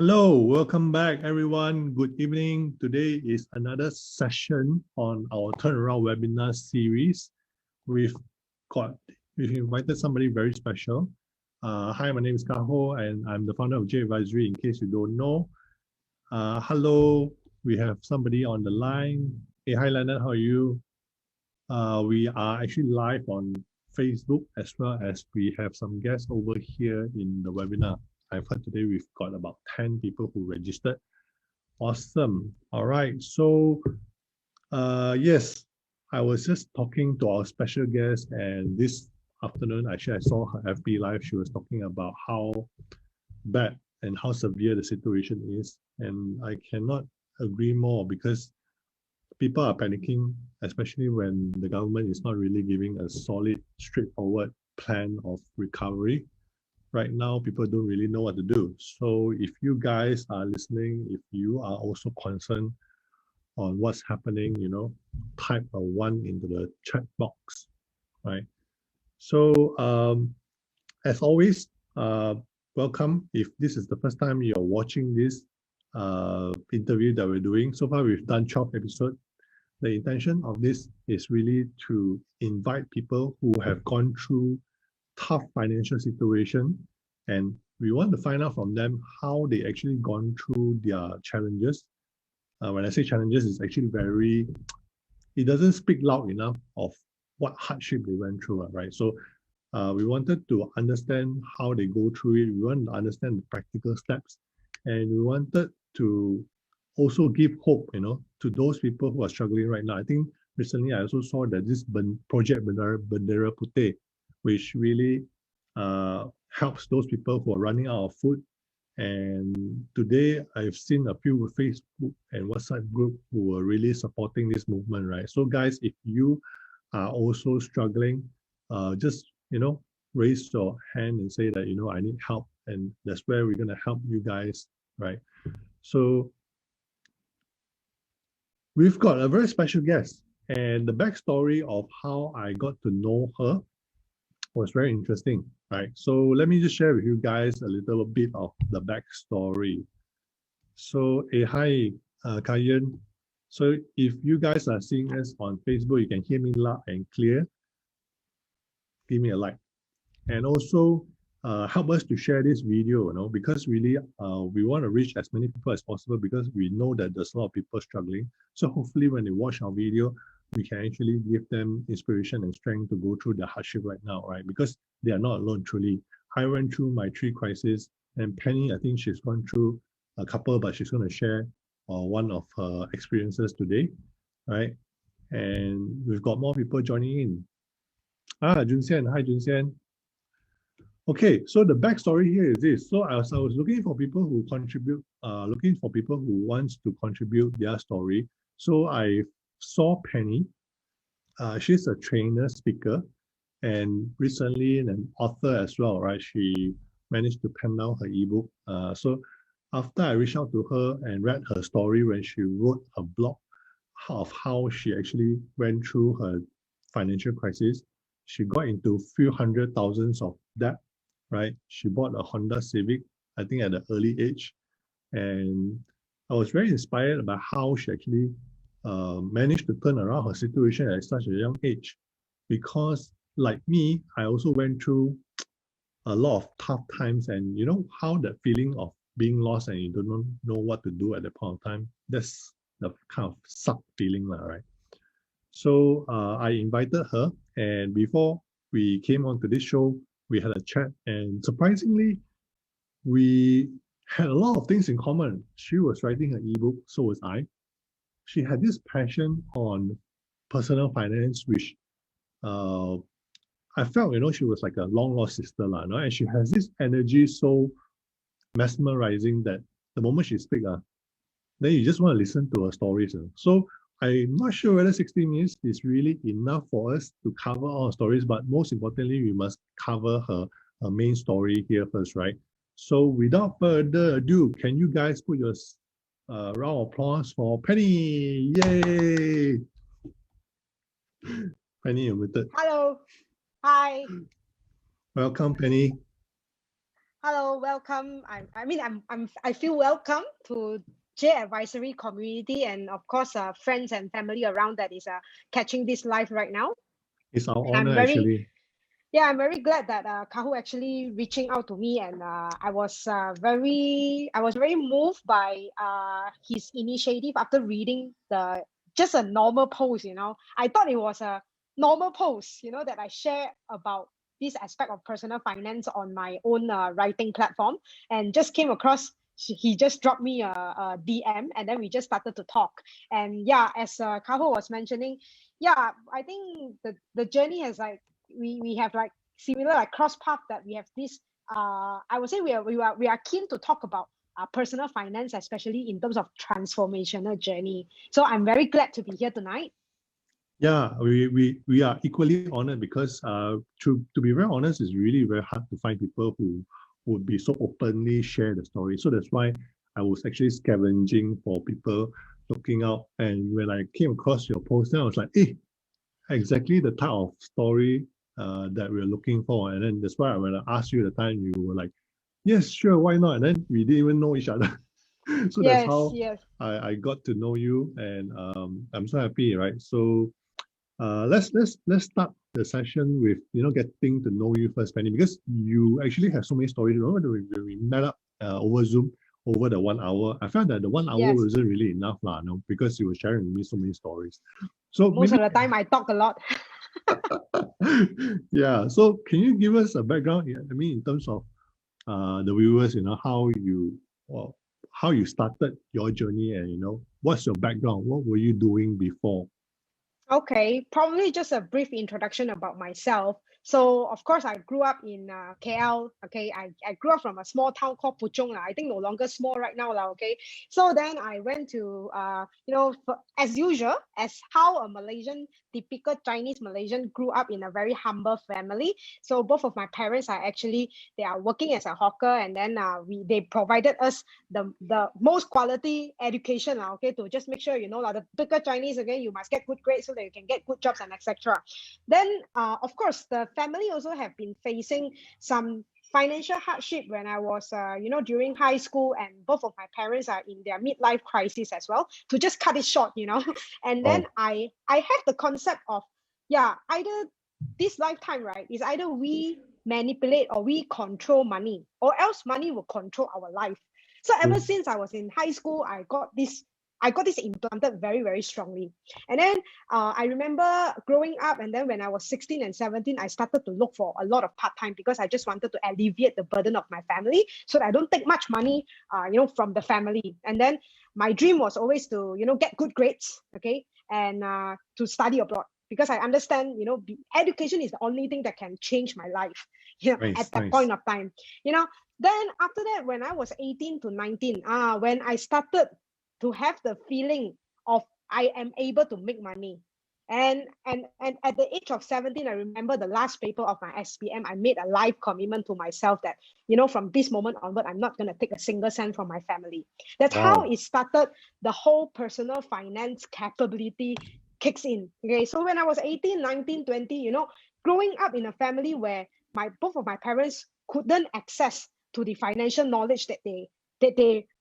Hello, welcome back everyone. Good evening. Today is another session on our turnaround webinar series. We've invited somebody very special. Hi, my name is 𝑘𝑎𝑡 and I'm the founder of 𝐻𝑜𝑛𝑑𝑎 Advisory in case you don't know. Hello, we have somebody on the line. Hey, hi Leonard, how are you? We are actually live on Facebook as well as we have some guests over here in the webinar. I've heard today we've got about 10 people who registered. Awesome. All right. So, yes, I was just talking to our special guest, and this afternoon, actually, I saw her FB Live. She was talking about how bad and how severe the situation is. And I cannot agree more because people are panicking, especially when the government is not really giving a solid, straightforward plan of recovery. Right now, people don't really know what to do. So if you guys are listening, if you are also concerned on what's happening, type a 1 into the chat box, right? So as always, welcome. If this is the first time you're watching this interview that we're doing, so far we've done 12 episodes. The intention of this is really to invite people who have gone through tough financial situation, and we want to find out from them how they actually gone through their challenges. When I say challenges, it's actually it doesn't speak loud enough of what hardship they went through, right? So we wanted to understand how they go through it. We want to understand the practical steps, and we wanted to also give hope, to those people who are struggling right now. I think recently I also saw that this project 𝑑𝑖𝑑, which really helps those people who are running out of food. And today I've seen a few Facebook and WhatsApp group who are really supporting this movement, right? So guys, if you are also struggling, just, raise your hand and say that, I need help. And that's where we're going to help you guys, right? So we've got a very special guest, and the backstory of how I got to know her was very interesting, right? So let me just share with you guys a little bit of the backstory. So, hi, Kayan. So if you guys are seeing us on Facebook, you can hear me loud and clear. Give me a like. And also help us to share this video, because really we want to reach as many people as possible because we know that there's a lot of people struggling. So hopefully when they watch our video, we can actually give them inspiration and strength to go through the hardship right now, right? Because they are not alone, truly. I went through my 3 crises, and Penny, I think she's gone through a couple, but she's going to share one of her experiences today, right? And we've got more people joining in. Junxian, hi Junxian. Okay, so the backstory here is this. So I was looking for people who contribute, looking for people who wants to contribute their story. So I saw Penny. She's a trainer, speaker, and recently an author as well, right? She managed to pen down her ebook. So after I reached out to her and read her story when she wrote a blog of how she actually went through her financial crisis, she got into a few hundred thousands of debt, right? She bought a Honda Civic, I think at an early age. And I was very inspired by how she actually managed to turn around her situation at such a young age. Because like me, I also went through a lot of tough times, and how that feeling of being lost and you don't know what to do at the point of time, that's the kind of suck feeling, right? So I invited her, and before we came on to this show, we had a chat, and surprisingly, we had a lot of things in common. She was writing an ebook, so was I. She had this passion on personal finance, which I felt, she was like a long lost sister, and she has this energy so mesmerizing that the moment she speaks, then you just want to listen to her stories. So I'm not sure whether 60 minutes is really enough for us to cover all her stories, but most importantly, we must cover her main story here first, right? So without further ado, can you guys put your round of applause for Penny? Yay! Penny, you're muted. Hello. Hi. Welcome, Penny. Hello, welcome. I feel welcome to J Advisory community, and of course, friends and family around that is catching this live right now. It's our And honor, actually. I'm very glad that Kahu actually reaching out to me, and I was very moved by his initiative after reading the just a normal post. I thought it was a normal post, that I share about this aspect of personal finance on my own writing platform, and just came across. He just dropped me a DM, and then we just started to talk. And yeah, as Kaho was mentioning, yeah, I think the journey has like we have like similar like cross path, that we have this I would say we are keen to talk about personal finance, especially in terms of transformational journey. So I'm very glad to be here tonight. Yeah, we are equally honored because to be very honest, it's really very hard to find people who would be so openly share the story. So that's why I was actually scavenging for people looking out. And when I came across your post, then I was like, hey, exactly the type of story that we're looking for. And then that's why when I asked you at the time, you were like, yes, sure, why not? And then we didn't even know each other. So that's how I got to know you, and I'm so happy, right? So let's start the session with getting to know you first, Penny, because you actually have so many stories. Remember when we met up over Zoom over the 1 hour? I found that the 1 hour wasn't really enough, because you were sharing with me so many stories. So most of the time I talk a lot. Yeah. So can you give us a background? I mean, in terms of the viewers, how you started your journey, and what's your background? What were you doing before? Okay, probably just a brief introduction about myself. So, of course, I grew up in KL. Okay, I grew up from a small town called Puchong. I think no longer small right now. Okay, so then I went to, as usual, as how a Malaysian, typical Chinese Malaysian grew up in a very humble family. So both of my parents are actually, they are working as a hawker, and then they provided us the most quality education, okay, to just make sure, like the typical Chinese, again, you must get good grades so that you can get good jobs and etc. Then, of course, the family also have been facing some financial hardship when I was, during high school, and both of my parents are in their midlife crisis as well. To just cut it short, and then I have the concept of, either this lifetime, right, is either we manipulate or we control money, or else money will control our life. So ever since I was in high school, I got this implanted very, very strongly. And then I remember growing up, and then when I was 16 and 17, I started to look for a lot of part-time, because I just wanted to alleviate the burden of my family so that I don't take much money, from the family. And then my dream was always to, get good grades, okay, and to study abroad, because I understand, education is the only thing that can change my life, at that point of time, Then after that, when I was 18 to 19, when I started to have the feeling of I am able to make money. And at the age of 17, I remember the last paper of my SPM, I made a life commitment to myself that, from this moment onward, I'm not going to take a single cent from my family. That's how it started. The whole personal finance capability kicks in. Okay, so when I was 18, 19, 20, growing up in a family where both of my parents couldn't access to the financial knowledge that they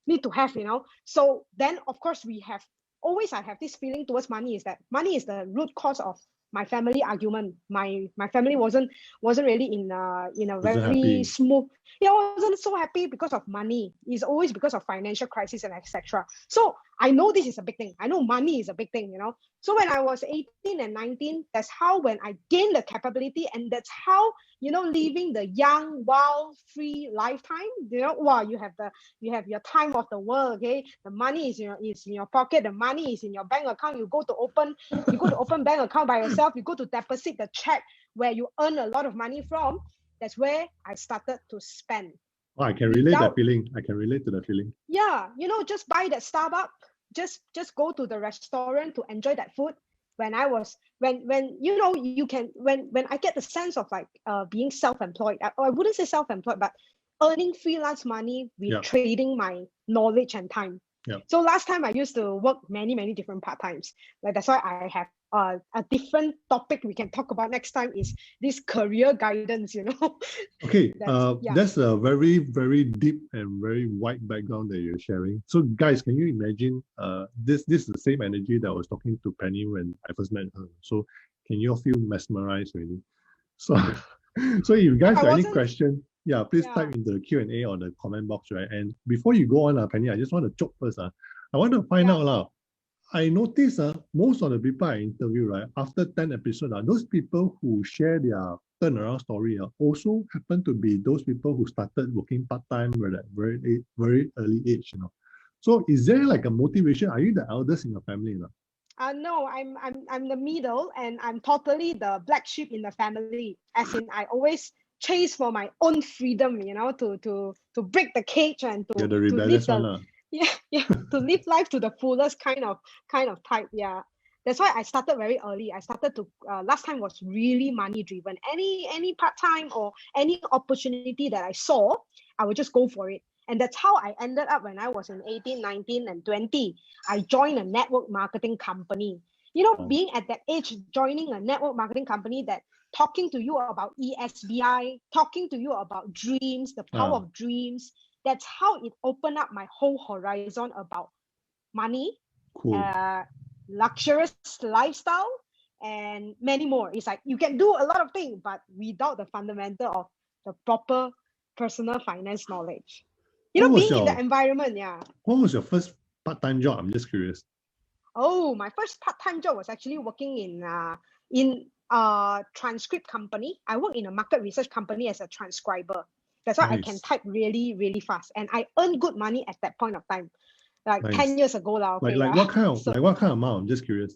need to have, So then, of course, I have this feeling towards money, is that money is the root cause of my family argument. My family wasn't really in a very smooth. I wasn't so happy because of money. It's always because of financial crisis and etc. So I know this is a big thing. I know money is a big thing, So when I was 18 and 19, that's how when I gained the capability, and that's how, living the young, wild, free lifetime, you have your time of the world, okay? The money is in your pocket, the money is in your bank account. You go to open bank account by yourself, you go to deposit the check where you earn a lot of money from. That's where I started to spend. I can relate that feeling. I can relate to that feeling. Yeah, just buy that Starbucks, just go to the restaurant to enjoy that food. When I get the sense of like being self-employed, I wouldn't say self-employed, but earning freelance money with trading my knowledge and time. So last time I used to work many different part-times. Like that's why I have a different topic we can talk about next time is this career guidance, Okay, Yeah. that's a very, very deep and very wide background that you're sharing. So guys, can you imagine this is the same energy that I was talking to Penny when I first met her. So can you all feel mesmerized really? So so if you guys have any question, yeah, please type in the Q&A or the comment box, right? And before you go on, Penny, I just want to choke first. I want to find out now. I notice most of the people I interview, right, after 10 episodes, those people who share their turnaround story also happen to be those people who started working part-time at a very, very early age, So is there like a motivation? Are you the eldest in your family? No, I'm the middle, and I'm totally the black sheep in the family. As in, I always chase for my own freedom, to break the cage and to You're the rebellious live one. to live life to the fullest kind of type. Yeah, that's why I started very early. I started to last time was really money driven. Any part time or any opportunity that I saw, I would just go for it. And that's how I ended up when I was in 18, 19, and 20. I joined a network marketing company. Being at that age, joining a network marketing company that talking to you about ESBI, talking to you about dreams, the power of dreams. That's how it opened up my whole horizon about money, luxurious lifestyle, and many more. It's like you can do a lot of things, but without the fundamental of the proper personal finance knowledge. Being in the environment, What was your first part-time job? I'm just curious. Oh, my first part-time job was actually working in a transcript company. I work in a market research company as a transcriber. That's why I can type really, really fast. And I earned good money at that point of time. Like 10 years ago. Okay, like what kind of amount? I'm just curious.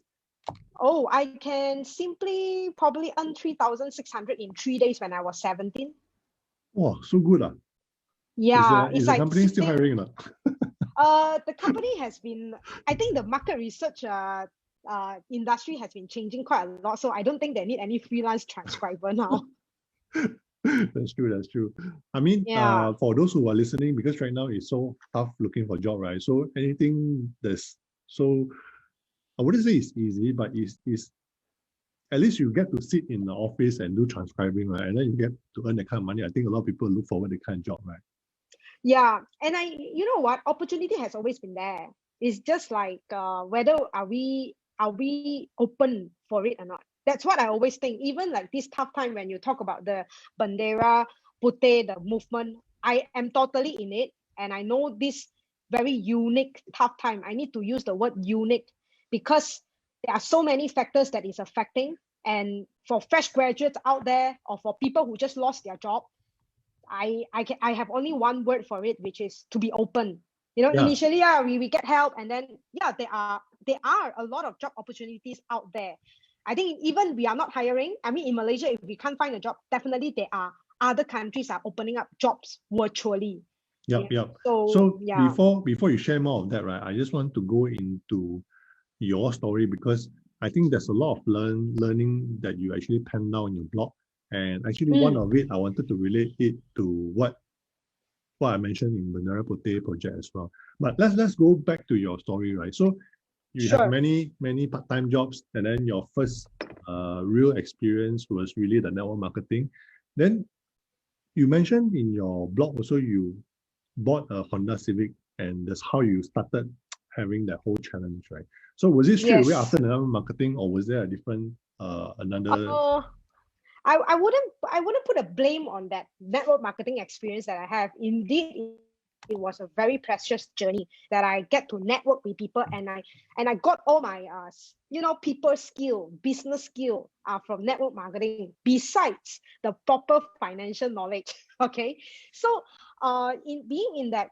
Oh, I can simply probably earn 3,600 in 3 days when I was 17. Wow, so good. Yeah. Is the company still hiring? The company has been, I think the market research industry has been changing quite a lot. So I don't think they need any freelance transcriber now. That's true. I mean, for those who are listening, because right now it's so tough looking for a job, right? So anything that's so, I wouldn't say it's easy, but it's at least you get to sit in the office and do transcribing, right? And then you get to earn that kind of money. I think a lot of people look forward to that kind of job, right? Yeah, and you know what? Opportunity has always been there. It's just like whether are we open for it or not. That's what I always think. Even like this tough time when you talk about the 𝑑𝑖𝑑 𝑐𝑜𝑚𝑚𝑒, the movement, I am totally in it, and I know this very unique tough time. I need to use the word unique because there are so many factors that is affecting. And for fresh graduates out there, or for people who just lost their job, I have only one word for it, which is to be open. Initially, we get help, and then there are a lot of job opportunities out there. I think even we are not hiring. I mean, in Malaysia, if we can't find a job, definitely there are other countries are opening up jobs virtually. Yep. So before you share more of that, right? I just want to go into your story because I think there's a lot of learning that you actually penned down in your blog. And actually, one of it, I wanted to relate it to what I mentioned in the 𝑑𝑖𝑑 project as well. But let's go back to your story, right? So you have many part-time jobs, and then your first real experience was really the network marketing. Then you mentioned in your blog also you bought a Honda Civic, and that's how you started having that whole challenge, right? So was it straight away after network marketing, or was there a different another? I wouldn't put a blame on that network marketing experience that I have. Indeed, it was a very precious journey that I get to network with people, and I got all my people skill, business skill from network marketing besides the proper financial knowledge. Okay, so in being in that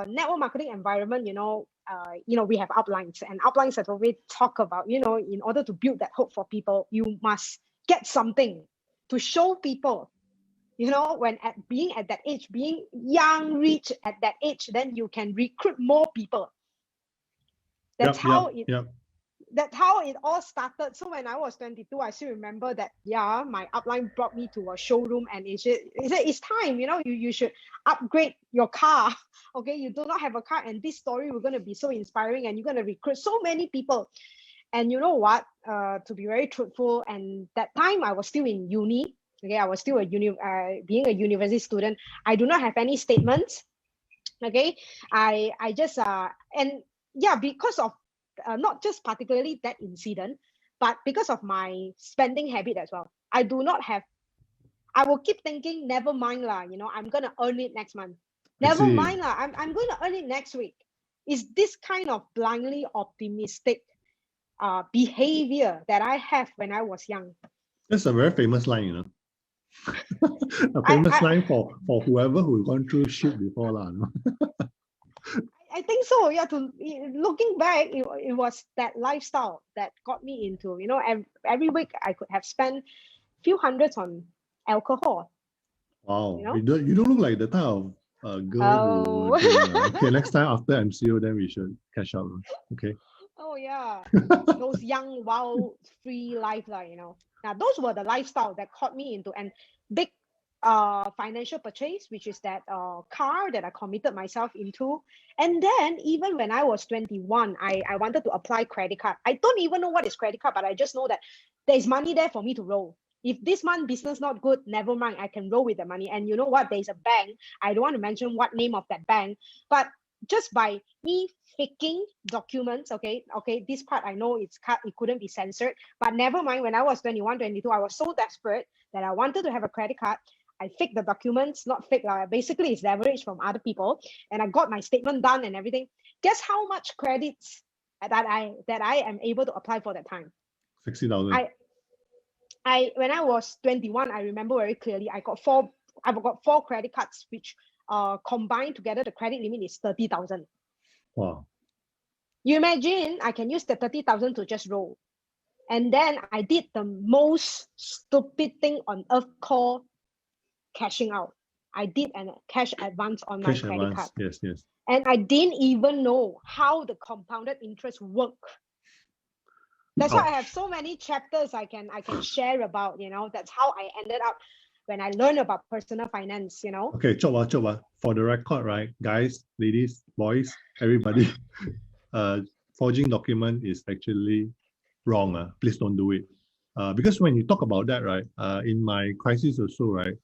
network marketing environment, we have outlines, and outlines that always talk about, in order to build that hope for people, you must get something to show people, when being at that age, being young, rich at that age, then you can recruit more people. That's how it all started. So when I was 22, I still remember that, my upline brought me to a showroom, and he said, it's time, you should upgrade your car. Okay, you do not have a car, and this story we're going to be so inspiring, and you're going to recruit so many people. And you know what? To be very truthful, and that time I was still in uni. Okay, I was still being a university student. I do not have any statements. Okay, I just and yeah, because of not just particularly that incident, but because of my spending habit as well. I do not have. I will keep thinking, never mind lah. I'm gonna earn it next month. I Never see. mind lah. I'm going to earn it next week. Is this kind of blindly optimistic behavior that I have when I was young. That's a very famous line, you know. A I, famous I, line for whoever who's gone through shit before, lah. No? I think so. Yeah. Looking back, it was that lifestyle that got me into. Every week I could have spent few hundreds on alcohol. Wow, You know? you don't look like the type of girl who Oh. drink. Okay, next time after MCO, then we should catch up. Okay. Oh yeah, those young, wild, free life, Now those were the lifestyle that caught me into and big financial purchase, which is that car that I committed myself into. And then even when I was 21, I wanted to apply credit card. I don't even know what is credit card, but I just know that there is money there for me to roll. If this month business not good, never mind, I can roll with the money. And you know what? There's a bank. I don't want to mention what name of that bank, but just by me faking documents, okay, this part I know it couldn't be censored, but never mind. When I was 21, 22, I was so desperate that I wanted to have a credit card. I faked the documents, not fake, basically it's leverage from other people, and I got my statement done and everything. Guess how much credits that I am able to apply for that time? 60,000. When I was 21, I remember very clearly, I've got four credit cards, which combined together, the credit limit is 30,000. Wow. You imagine I can use the 30,000 to just roll. And then I did the most stupid thing on earth called cashing out. I did a cash advance on my credit card. Yes. And I didn't even know how the compounded interest work. That's why I have so many chapters I can share about, that's how I ended up when I learned about personal finance, Okay, choba. For the record, right, guys, ladies, boys, everybody, forging document is actually wrong. Please don't do it. Because when you talk about that, right, in my crisis also, right,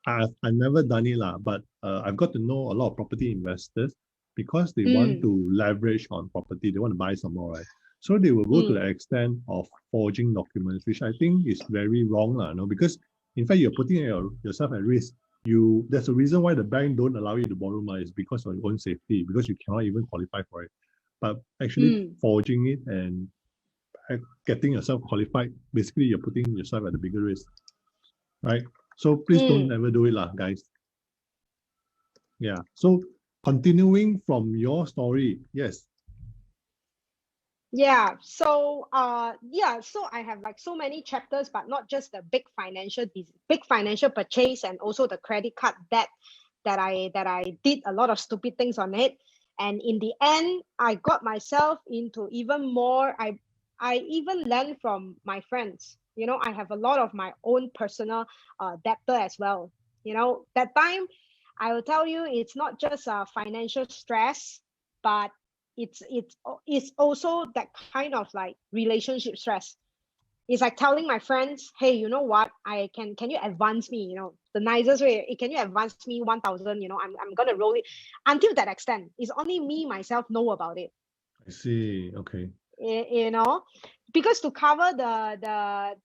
I've never done it, but I've got to know a lot of property investors because they want to leverage on property. They want to buy some more, right? So they will go to the extent of forging documents, which I think is very wrong, no? Because in fact, you're putting yourself at risk. There's a reason why the bank don't allow you to borrow money, is because of your own safety, because you cannot even qualify for it. But actually forging it and getting yourself qualified, basically you're putting yourself at a bigger risk, right? So please don't ever do it, guys. Yeah. So continuing from your story, yes. Yeah. So so I have like so many chapters, but not just the big financial purchase and also the credit card debt that I did a lot of stupid things on it. And in the end, I got myself into even more. I even learned from my friends. I have a lot of my own personal debtor as well. That time, I will tell you, it's not just financial stress, but it's also that kind of like relationship stress. It's like telling my friends, hey, you know what, can you advance me, the nicest way, can you advance me 1,000, I'm gonna roll it. Until that extent, it's only me myself know about it. I see. Okay. Because to cover the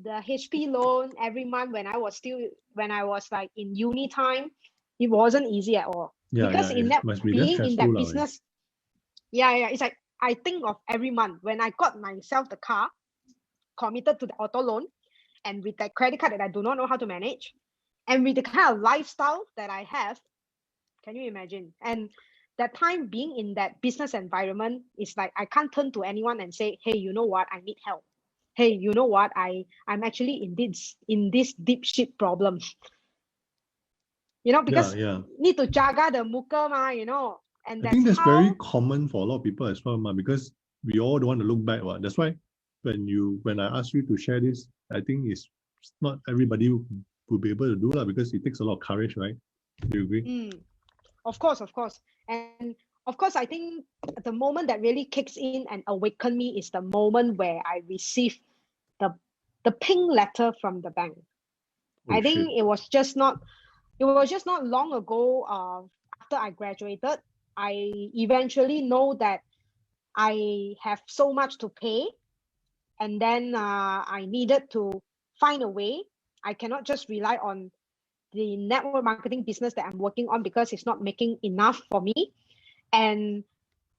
HP loan every month when I was like in uni time, it wasn't easy at all. Because in that being in that business, it's like I think of every month when I got myself the car, committed to the auto loan, and with that credit card that I do not know how to manage, and with the kind of lifestyle that I have, can you imagine? And that time being in that business environment, is like I can't turn to anyone and say, hey, you know what, I need help. Hey, you know what, I'm actually in this deep shit problem. Because need to jaga the muka and I think that's very common for a lot of people as well, because we all don't want to look back. That's why when I ask you to share this, I think it's not everybody will be able to do that, because it takes a lot of courage, right? Do you agree? Of course. And of course, I think the moment that really kicks in and awakened me is the moment where I received the pink letter from the bank. Oh, I shit. think it was just not long ago, after I graduated. I eventually know that I have so much to pay, and then I needed to find a way. I cannot just rely on the network marketing business that I'm working on because it's not making enough for me, and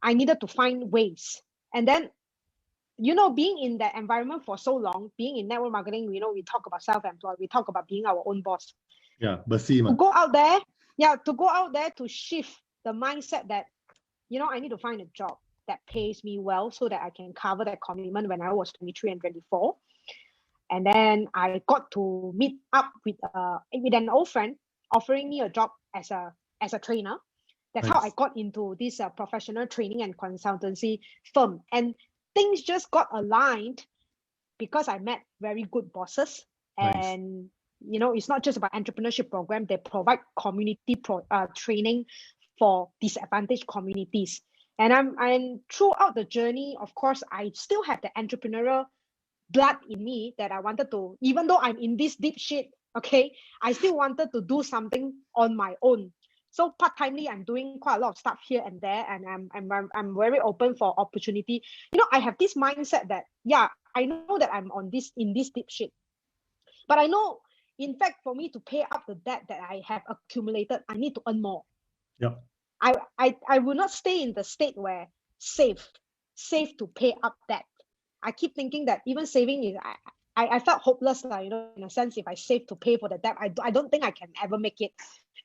I needed to find ways. And then, being in that environment for so long, being in network marketing, we talk about self-employed, we talk about being our own boss. Yeah, but see, To go out there to shift the mindset that, I need to find a job that pays me well so that I can cover that commitment when I was 23 and 24. And then I got to meet up with an old friend offering me a job as a trainer. That's how I nice. got into this professional training and consultancy firm. And things just got aligned because I met very good bosses. Nice. And, it's not just about entrepreneurship program. They provide community training for disadvantaged communities. And throughout the journey, of course, I still have the entrepreneurial blood in me that I wanted to, even though I'm in this deep shit, okay, I still wanted to do something on my own. So part-timely, I'm doing quite a lot of stuff here and there, and I'm very open for opportunity. I have this mindset that, yeah, I know that I'm in this deep shit, but I know, in fact, for me to pay up the debt that I have accumulated, I need to earn more. Yeah. I will not stay in the state where save to pay up debt. I keep thinking that even saving is, I felt hopeless, in a sense. If I save to pay for the debt, I don't think I can ever make it.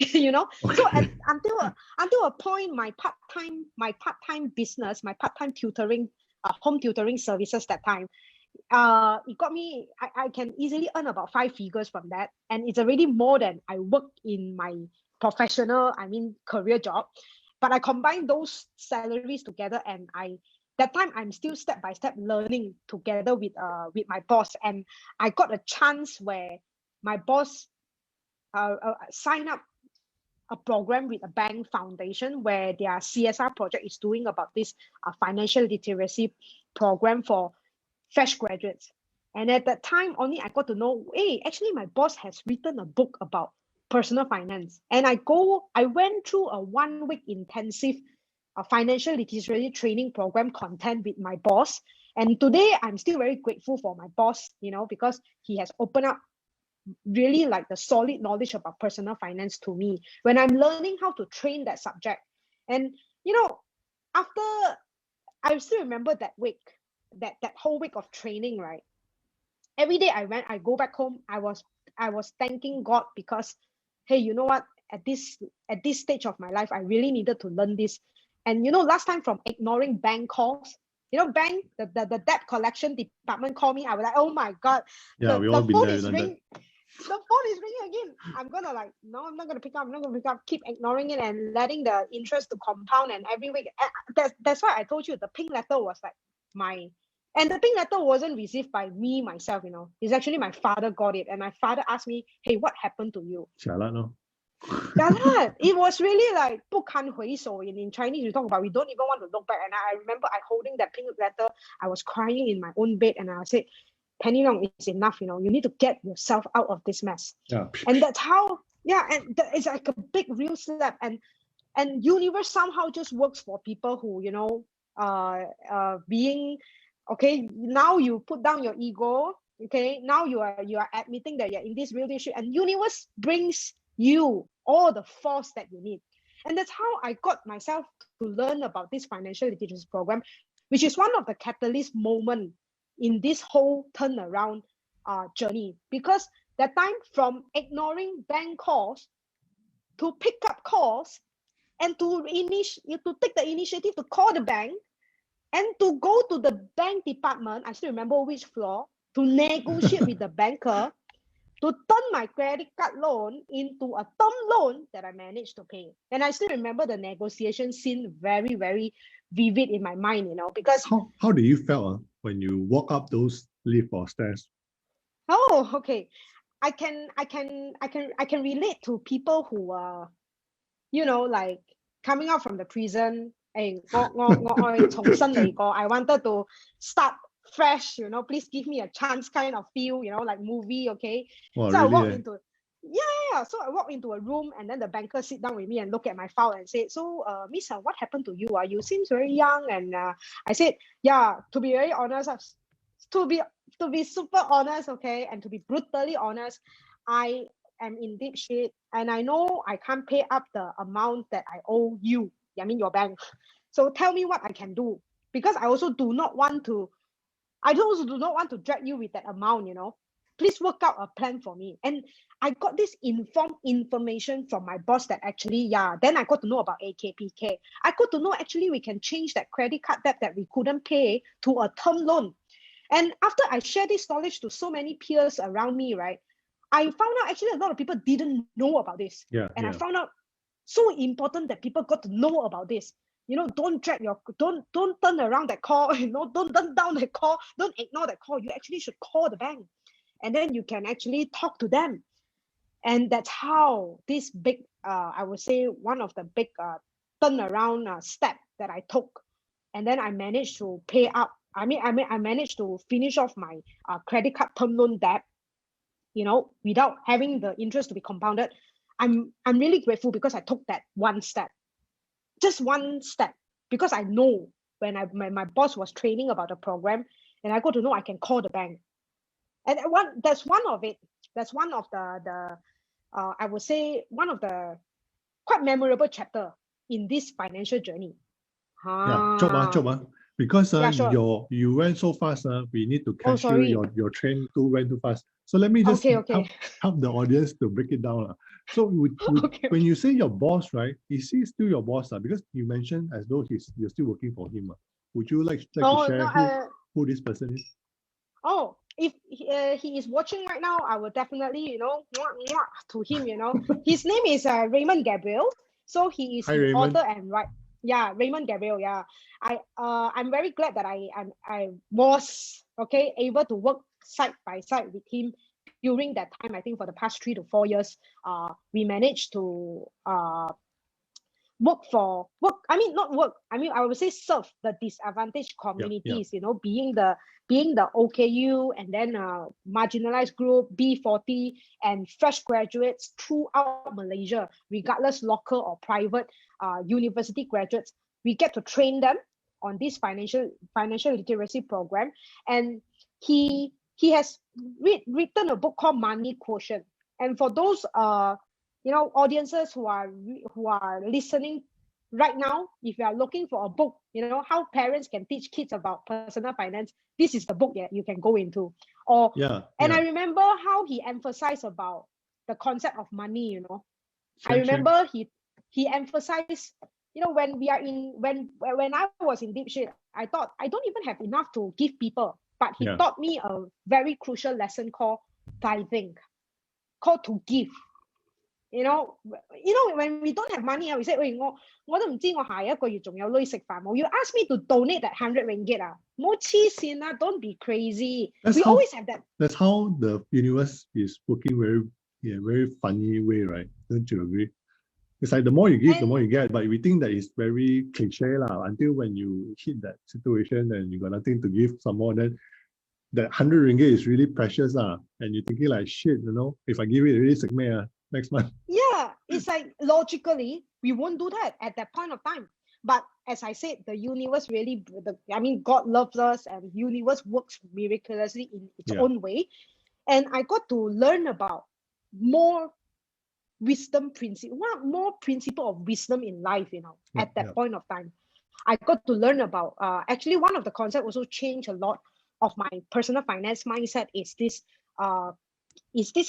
So until a point, my part-time business, my part-time tutoring, home tutoring services, that time, it got me, I can easily earn about 5 figures from that, and it's already more than I work in my professional, career job. But I combine those salaries together, and that time I'm still step by step learning together with my boss. And I got a chance where my boss signed up a program with a bank foundation where their CSR project is doing about this financial literacy program for fresh graduates. And at that time only I got to know, hey, actually my boss has written a book about personal finance. And I went through a 1 week intensive financial literacy training program content with my boss. And today I'm still very grateful for my boss, because he has opened up really like the solid knowledge about personal finance to me when I'm learning how to train that subject. And after, I still remember that week, that whole week of training, right? Every day I go back home, I was thanking God, because, hey, you know what, at this stage of my life, I really needed to learn this. And last time, from ignoring bank calls, bank, the debt collection department call me, I was like, oh my God, Yeah, we all been there, done that. The phone is ringing again. I'm gonna no, I'm not gonna pick up. I'm not gonna pick up. Keep ignoring it and letting the interest to compound. And every week, that's why I told you the pink letter was like and the pink letter wasn't received by me myself. It's actually my father got it, and my father asked me, "Hey, what happened to you?" Jialat, no? Yeah, it was really like 不堪回首. In Chinese, we talk about we don't even want to look back. And I remember I holding that pink letter. I was crying in my own bed, and I said, Penny Leong, it's enough, you need to get yourself out of this mess. Yeah. And that's how, and it's like a big real slap. And universe somehow just works for people who, being, okay, now you put down your ego, okay, now you are admitting that you're in this real issue, and universe brings you all the force that you need. And that's how I got myself to learn about this financial literacy program, which is one of the catalyst moment in this whole turnaround journey. Because that time, from ignoring bank calls to pick up calls, and to take the initiative to call the bank, and to go to the bank department, I still remember which floor, to negotiate with the banker to turn my credit card loan into a term loan that I managed to pay. And I still remember the negotiation scene very, very vivid in my mind, because How do you feel when you walk up those lift or stairs? Oh, okay. I can relate to people who are, like coming out from the prison I wanted to start fresh, please give me a chance kind of feel, like movie, okay? Wow, So I really? walked into, yeah. So I walked into a room and then the banker sit down with me and look at my file and said, so, Miss, what happened to you? You seem very young. And I said, yeah, to be very honest, to be super honest, okay, and to be brutally honest, I am in deep shit and I know I can't pay up the amount that I owe you, I mean your bank. So tell me what I can do, because I also do not want to drag you with that amount, Please work out a plan for me. And I got this informed information from my boss that actually, then I got to know about AKPK. I got to know actually we can change that credit card debt that we couldn't pay to a term loan. And after I share this knowledge to so many peers around me, right, I found out actually a lot of people didn't know about this. I found out so important that people got to know about this. Don't turn around that call, don't turn down that call, don't ignore that call. You actually should call the bank and then you can actually talk to them. And that's how this big, I would say one of the big turnaround step that I took. And then I managed to pay up. I managed to finish off my credit card term loan debt, without having the interest to be compounded. I'm really grateful because I took that one step. Just one step, because I know when my boss was training about the program and I got to know I can call the bank. And that's one of it. That's one of the I would say one of the quite memorable chapter in this financial journey. Because sure. you went so fast, we need to catch you. Your train went too fast. So let me just okay. help the audience to break it down. So when you say your boss, right, is he still your boss? Because you mentioned as though you're still working for him. Would you like to share who this person is? Oh, if he is watching right now, I will definitely, to him, His name is Raymond Gabriel. So he is the author and writer. Yeah, Raymond Gabriel. Yeah, I'm very glad that I was able to work side by side with him during that time. I think for the past 3 to 4 years, we managed to I would say serve the disadvantaged communities, being the OKU and then marginalized group, B40 and fresh graduates throughout Malaysia, regardless local or private university graduates. We get to train them on this financial literacy program. And he has written a book called Money Quotient. And for those audiences who are listening right now, if you are looking for a book, how parents can teach kids about personal finance, this is the book that you can go into. I remember how he emphasized about the concept of money. I remember he emphasized, when I was in deep shit, I thought I don't even have enough to give people, but he taught me a very crucial lesson called tithing, called to give. When we don't have money, we say, you ask me to donate that 100 ringgit, don't be crazy. Always have that. That's how the universe is working very funny way, right? Don't you agree? It's like the more you give, the more you get. But we think that it's very cliche until when you hit that situation and you got nothing to give some more, then that 100 ringgit is really precious and you're thinking like, shit, if I give it really next month. Yeah, it's like logically we won't do that at that point of time. But as I said, the universe really, God loves us and the universe works miraculously in its own way. And I got to learn about more principle of wisdom in life, at that point of time. I got to learn about, actually one of the concepts also changed a lot of my personal finance mindset is this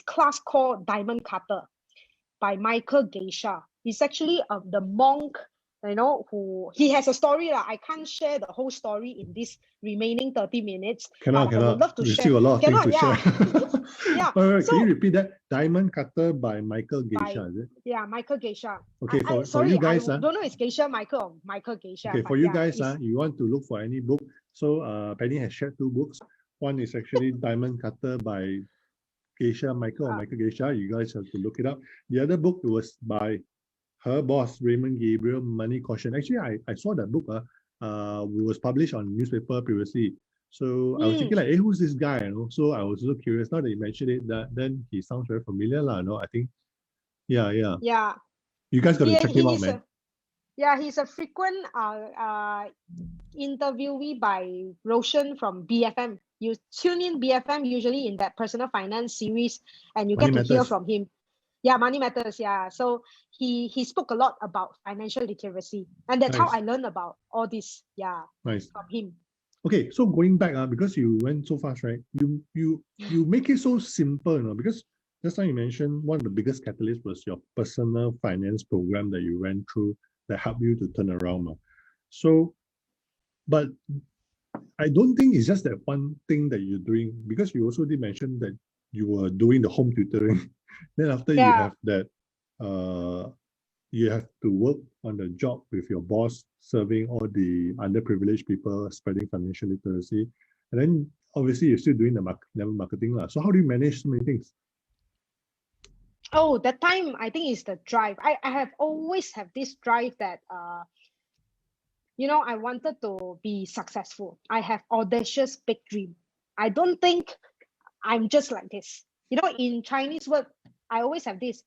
class called Diamond Cutter by Michael Geisha. He's actually the monk, who he has a story. I can't share the whole story in this remaining 30 minutes. Cannot. I would love to share. Still a lot of things to share. Wait, can you repeat that? Diamond Cutter by Michael Geisha, is it? Yeah, Michael Geisha. Okay, for you guys. I don't know, it's Geisha Michael or Michael Geisha. Okay, for you guys, you want to look for any book. So Penny has shared 2 books. One is actually Diamond Cutter by Geisha Michael or Michael Geisha. You guys have to look it up. The other book was by her boss, Raymond Gabriel, Money Caution. Actually, I saw that book. It was published on newspaper previously. So I was thinking like, hey, who's this guy? So I was also curious. Now that you mentioned it, then he sounds very familiar, lah. I think, yeah. Yeah. You guys got to check him out, man. He's a frequent interviewee by Roshan from BFM. You tune in BFM usually in that personal finance series, and you Money get to hear Matters. from him. Yeah, Money Matters. Yeah, so he spoke a lot about financial literacy, and that's how Nice. I learned about all this. Yeah, Nice. from him. Okay, so going back, because you went so fast, right? You make it so simple, because just now you mentioned one of the biggest catalysts was your personal finance program that you went through that helped you to turn around. So, but I don't think it's just that one thing that you're doing, because you also did mention that you were doing the home tutoring. Then after you have that, you have to work on the job with your boss, serving all the underprivileged people, spreading financial literacy. And then obviously you're still doing the marketing. So how do you manage so many things? Oh, that time I think is the drive. I have always have this drive that I wanted to be successful. I have audacious big dream. I don't think I'm just like this. In Chinese word, I always have this.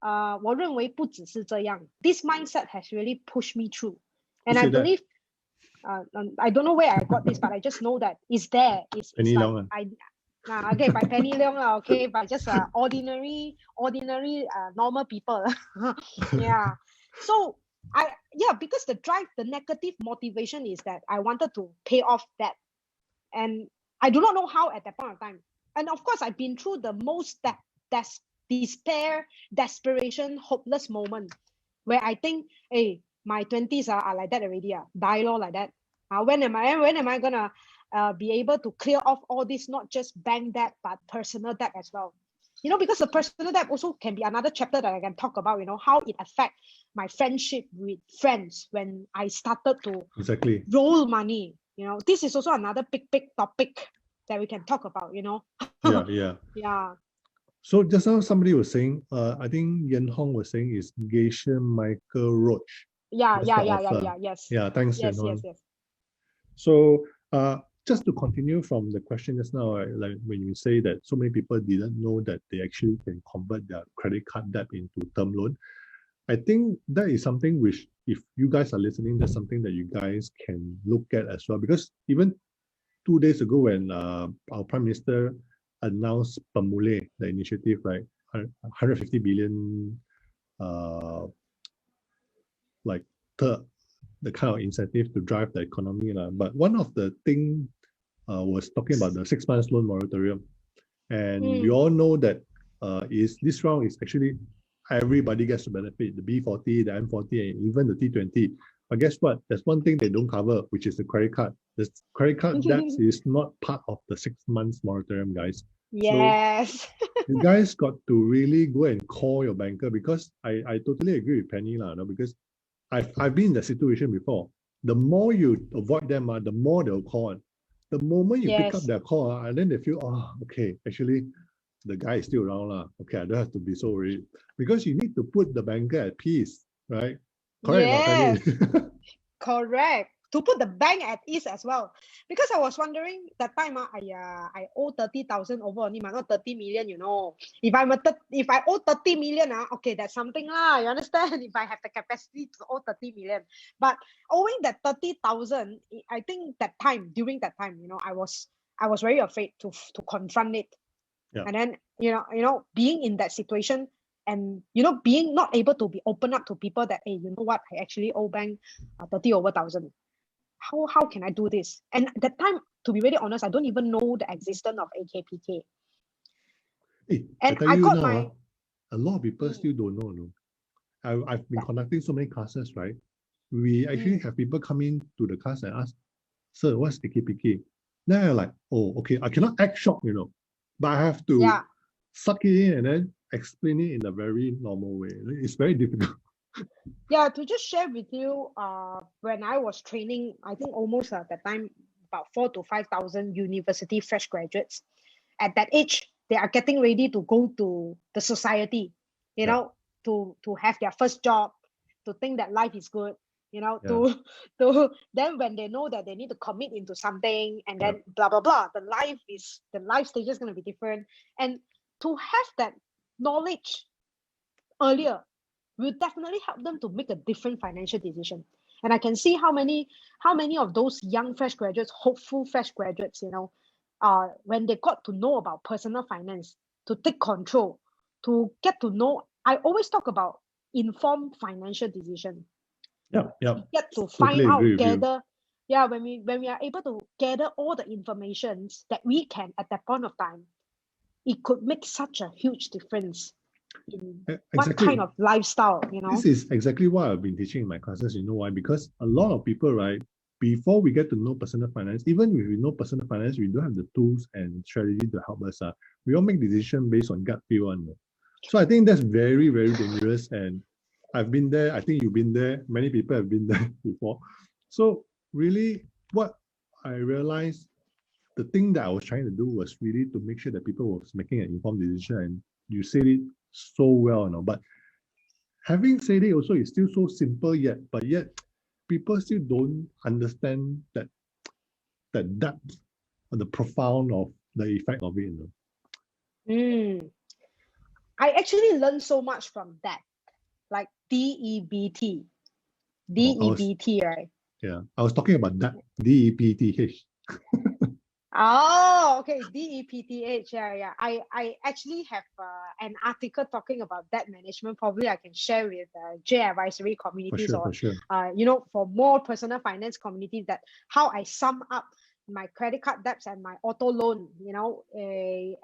我认为不只是这样. This mindset has really pushed me through. And I believe, I don't know where I got this, but I just know that it's there. It's like, okay, by Penny Leong, okay, by just ordinary, normal people. Yeah. So because the drive, the negative motivation is that I wanted to pay off that. And I do not know how at that point of time. And of course, I've been through the most despair, desperation, hopeless moment where I think, hey, my 20s are like that already. Die like that. When am I gonna be able to clear off all this, not just bank debt, but personal debt as well? Because the personal debt also can be another chapter that I can talk about, how it affects my friendship with friends when I started to roll money. This is also another big topic that we can talk about, Yeah. So just now somebody was saying, I think Yan Hong was saying is Geisha Michael Roach. Yes. Yeah, thanks, yes, Yan Hong. Yes. So just to continue from the question just now, like when you say that so many people didn't know that they actually can convert their credit card debt into term loan, I think that is something which, if you guys are listening, that's something that you guys can look at as well. Because even 2 days ago when our Prime Minister announced 𝑑𝑖𝑑, the initiative, right, 150 billion, like the kind of incentive to drive the economy. But one of the things was talking about the 6 months loan moratorium. And we all know that this round is actually everybody gets to benefit, the B40, the M40, and even the T20. But guess what? There's one thing they don't cover, which is the credit card. The credit card debt is not part of the 6 months moratorium, guys. Yes. So you guys got to really go and call your banker, because I totally agree with Penny, because I've been in that situation before. The more you avoid them, the more they'll call. The moment you pick up their call, and then they feel, oh, okay, actually, the guy is still around. Okay, I don't have to be so worried. Because you need to put the banker at peace, right? Correct, yes. Correct. To put the bank at ease as well. Because I was wondering that time, I owe 30,000 over only, not 30 million, If I owe 30 million, okay, that's something lah. You understand? If I have the capacity to owe 30 million. But owing that 30,000, I think during that time, I was very afraid to confront it. Yeah. And then, being in that situation, and being not able to be open up to people that, hey, you know what, I actually owe bank 30 over thousand. How can I do this? And at that time, to be really honest, I don't even know the existence of AKPK. Hey, and I got now, a lot of people still don't know. I've been conducting so many classes, right? We actually have people come in to the class and ask, sir, what's AKPK? Then I'm like, oh, okay, I cannot act shocked, but I have to suck it in and then explain it in a very normal way. It's very difficult. Yeah, to just share with you, when I was training, I think almost at that time, about 4,000 to 5,000 university fresh graduates. At that age, they are getting ready to go to the society, to have their first job. to think that life is good, to then when they know that they need to commit into something, and then blah blah blah, the life stage is going to be different, and to have that knowledge earlier will definitely help them to make a different financial decision. And I can see how many of those young fresh graduates, hopeful fresh graduates, when they got to know about personal finance, to take control, to get to know. I always talk about informed financial decision. Yeah. We get to Totally find out, agree with you. gather. When we are able to gather all the informations that we can at that point of time, it could make such a huge difference in what kind of lifestyle, This is exactly what I've been teaching in my classes. You know why? Because a lot of people, right, before we get to know personal finance, even if we know personal finance, we don't have the tools and strategy to help us. We all make decisions based on gut feel. So I think that's very, very dangerous. And I've been there. I think you've been there. Many people have been there before. So really, what I realized, the thing that I was trying to do was really to make sure that people was making an informed decision. And you said it so well, but having said it also, it's still so simple but yet people still don't understand that depth or the profound of the effect of it. I actually learned so much from that, like 𝑑EBT, right? Yeah, I was talking about that 𝑑EBTH. Oh, okay, 𝑑EBTH. Yeah. I actually have an article talking about debt management. Probably I can share with J advisory communities, For sure. For more personal finance communities, that how I sum up my credit card debts and my auto loan,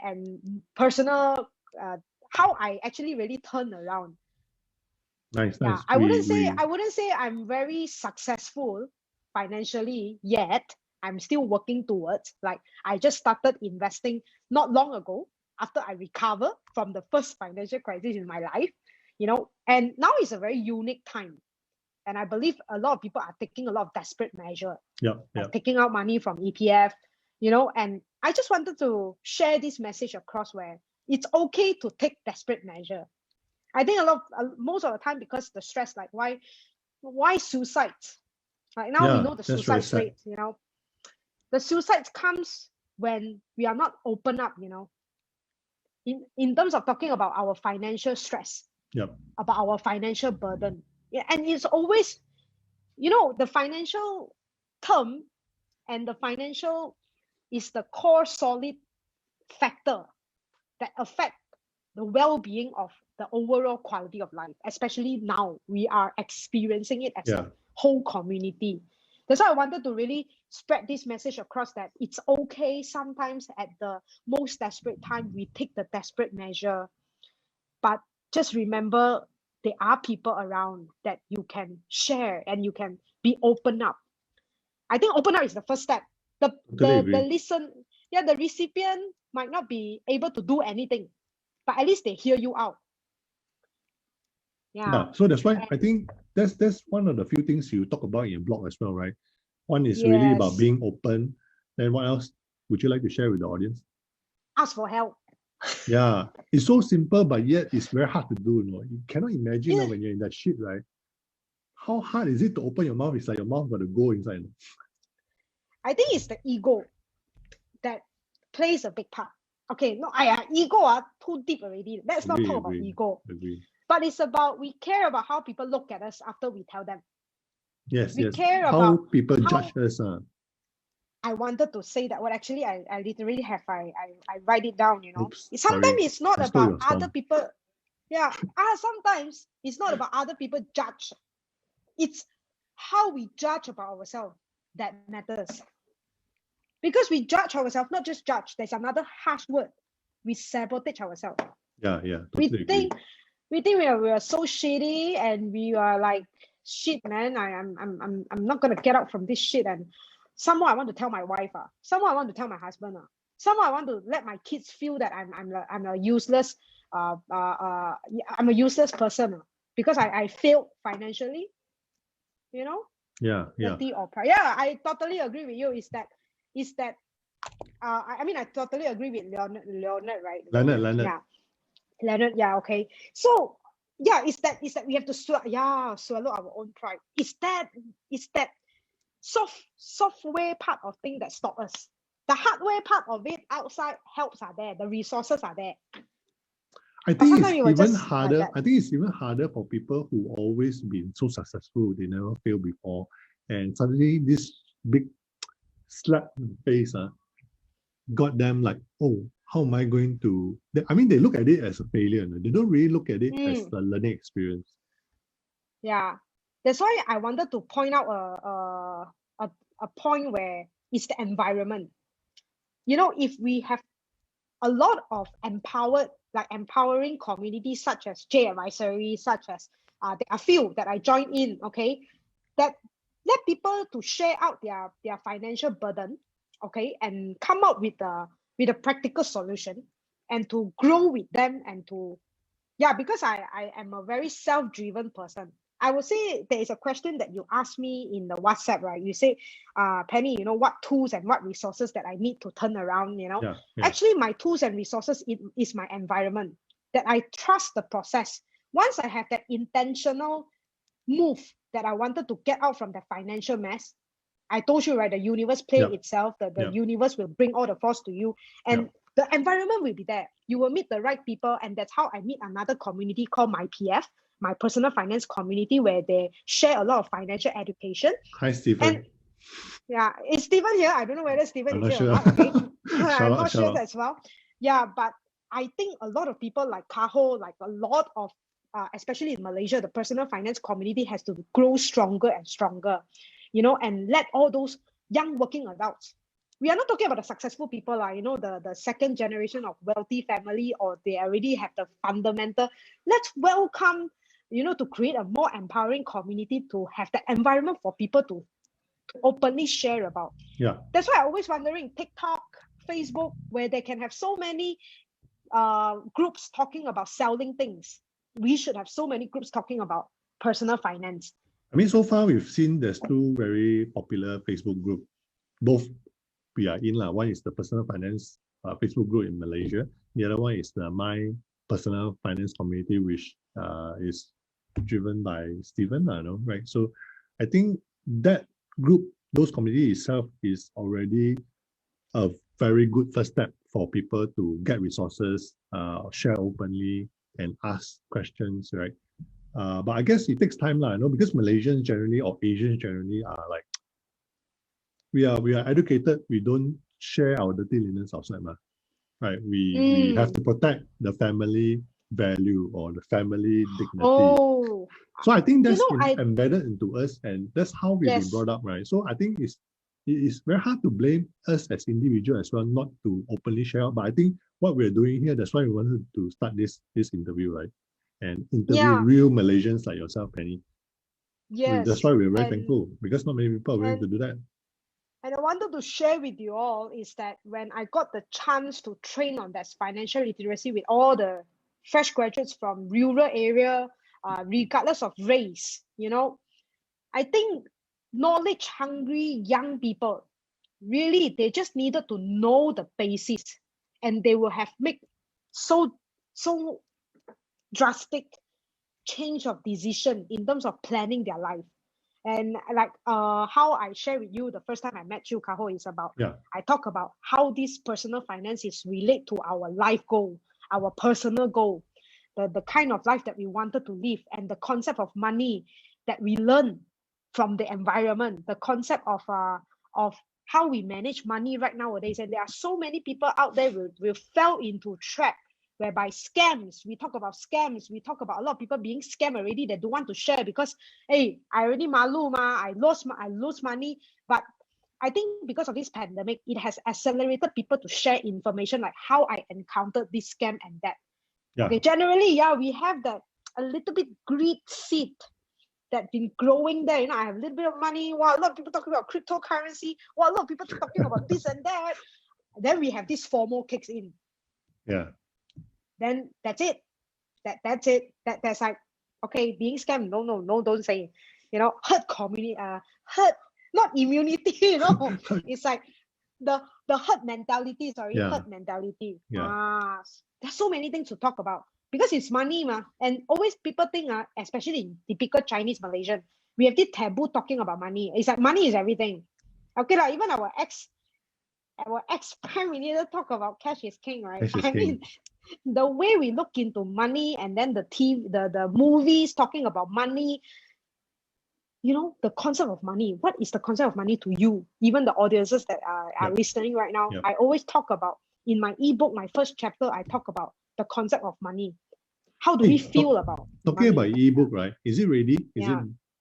and personal, how I actually really turn around. Nice. Yeah, I wouldn't say I'm very successful financially yet. I'm still working towards. Like, I just started investing not long ago after I recover from the first financial crisis in my life, and now it's a very unique time. And I believe a lot of people are taking a lot of desperate measure, taking out money from EPF, and I just wanted to share this message across, where it's okay to take desperate measure. I think most of the time, because the stress, like why suicides? Right now we know the suicide rate, the suicides comes when we are not open up, in terms of talking about our financial stress, about our financial burden. Yeah, and it's always, the financial term and the financial is the core solid factor that affect the well-being of the overall quality of life, especially now we are experiencing it as a whole community. That's why I wanted to really spread this message across, that it's okay sometimes at the most desperate time we take the desperate measure, but just remember there are people around that you can share and you can be open up. I think open up is the first step. The recipient might not be able to do anything, but at least they hear you out. Yeah. So that's why I think that's one of the few things you talk about in your blog as well, right? One is really about being open. Then what else would you like to share with the audience? Ask for help. Yeah, it's so simple, but yet it's very hard to do. You cannot imagine when you're in that shit, right? How hard is it to open your mouth? It's like your mouth got to go inside. I think it's the ego that plays a big part. Okay, ego too deep already. Let's not talk about ego. But it's about, we care about how people look at us after we tell them. Yes. Care how about people judge us. I wanted to say that. Well, actually, I literally have, I write it down, Oops, sometimes it's not about other people. Yeah. Sometimes it's not about other people judge. It's how we judge about ourselves that matters. Because we judge ourselves, not just judge. There's another harsh word. We sabotage ourselves. Yeah. Totally we think we are so shitty, and we are like, shit, man. I'm not gonna get out from this shit. And somehow I want to tell my wife. Somehow I want to tell my husband. Somehow I want to let my kids feel that I'm a useless I'm a useless person because I failed financially. Yeah. Or pride. Yeah, I totally agree with you. Is that I totally agree with Leonard, right? Leonard. Yeah. Leonard, yeah, okay. So yeah, it's that we have to swallow our own pride. It's that software part of thing that stop us. The hardware part of it, outside helps are there, the resources are there. I But think sometimes it's you will even just like harder. that. I think it's even harder for people who always been so successful. They never failed before, and suddenly this big slap in the face got them like, oh, how am I going to? I mean, they look at it as a failure. No? They don't really look at it as a learning experience. Yeah, that's why I wanted to point out a point where it's the environment. You know, if we have a lot of empowering communities such as J Advisory, such as there are few that I joined in, okay, that let people to share out their financial burden, okay, and come up with a practical solution and to grow with them and to, because I am a very self-driven person. I would say there is a question that you asked me in the WhatsApp, right? You say, Penny, what tools and what resources that I need to turn around, Yeah. Actually, my tools and resources is my environment, that I trust the process. Once I have that intentional move that I wanted to get out from the financial mess, I told you, right, the universe play itself, the universe will bring all the force to you, and the environment will be there. You will meet the right people, and that's how I meet another community called my PF, my personal finance community, where they share a lot of financial education. Hi, Stephen. And yeah, is Stephen here? I don't know whether Stephen is here sure. or not. Okay, I'm out, not sure out. as well. Yeah, but I think a lot of people like 𝑘𝑎𝑐𝑜, like a lot of, especially in Malaysia, the personal finance community has to grow stronger and stronger, and let all those young working adults. We are not talking about the successful people, the second generation of wealthy family, or they already have the fundamental. Let's welcome, to create a more empowering community, to have the environment for people to openly share about. Yeah. That's why I'm always wondering, TikTok, Facebook, where they can have so many groups talking about selling things. We should have so many groups talking about personal finance. I mean, so far we've seen there's two very popular Facebook groups. Both we are in. One is the personal finance Facebook group in Malaysia. The other one is the My Personal Finance Community, which is driven by Stephen, right? So I think that group, those community itself is already a very good first step for people to get resources, share openly, and ask questions, right? But I guess it takes time, because Malaysians generally or Asians generally are like, we are educated. We don't share our dirty linens outside, right? We have to protect the family value or the family dignity. Oh, so I think that's embedded into us, and that's how we've been brought up, right? So I think it is very hard to blame us as individuals as well, not to openly share. But I think what we're doing here, that's why we wanted to start this interview, right? And interview real Malaysians like yourself, Penny. Yes. That's why we're very thankful, because not many people are willing to do that. And I wanted to share with you all is that when I got the chance to train on that financial literacy with all the fresh graduates from rural area, regardless of race, I think knowledge hungry young people, really, they just needed to know the basics, and they will have make so drastic change of decision in terms of planning their life. And like how I share with you the first time I met you, 𝑘𝑎𝑐𝑜, is about, I talk about how this personal finances relate to our life goal, our personal goal, the kind of life that we wanted to live, and the concept of money that we learn from the environment, the concept of how we manage money right nowadays. And there are so many people out there will fell into trap whereby scams, we talk about scams, we talk about a lot of people being scammed already that don't want to share because, hey, I already malu I lose money. But I think because of this pandemic, it has accelerated people to share information like how I encountered this scam and that. Okay, generally, we have that a little bit greed seed that been growing there. I have a little bit of money. Wow, a lot of people talking about cryptocurrency. Wow, a lot of people talking about this and that. Then we have this FOMO kicks in. Yeah. Then that's it. That's it. That's like, okay, being scammed. No, don't say. Herd community. Herd, not immunity. It's like the herd mentality. Herd mentality. Yeah. There's so many things to talk about. because it's money, ma. And always people think, especially in typical Chinese Malaysian, we have this taboo talking about money. It's like money is everything. Okay, like even our ex prime minister talk about cash is king, right? Cash is I king. mean, the way we look into money, and then the movies talking about money, the concept of money. What is the concept of money to you? Even the audiences that are listening right now, I always talk about, in my ebook, my first chapter, I talk about the concept of money. How do we feel about talking money? about ebook, right? Is it ready? Is it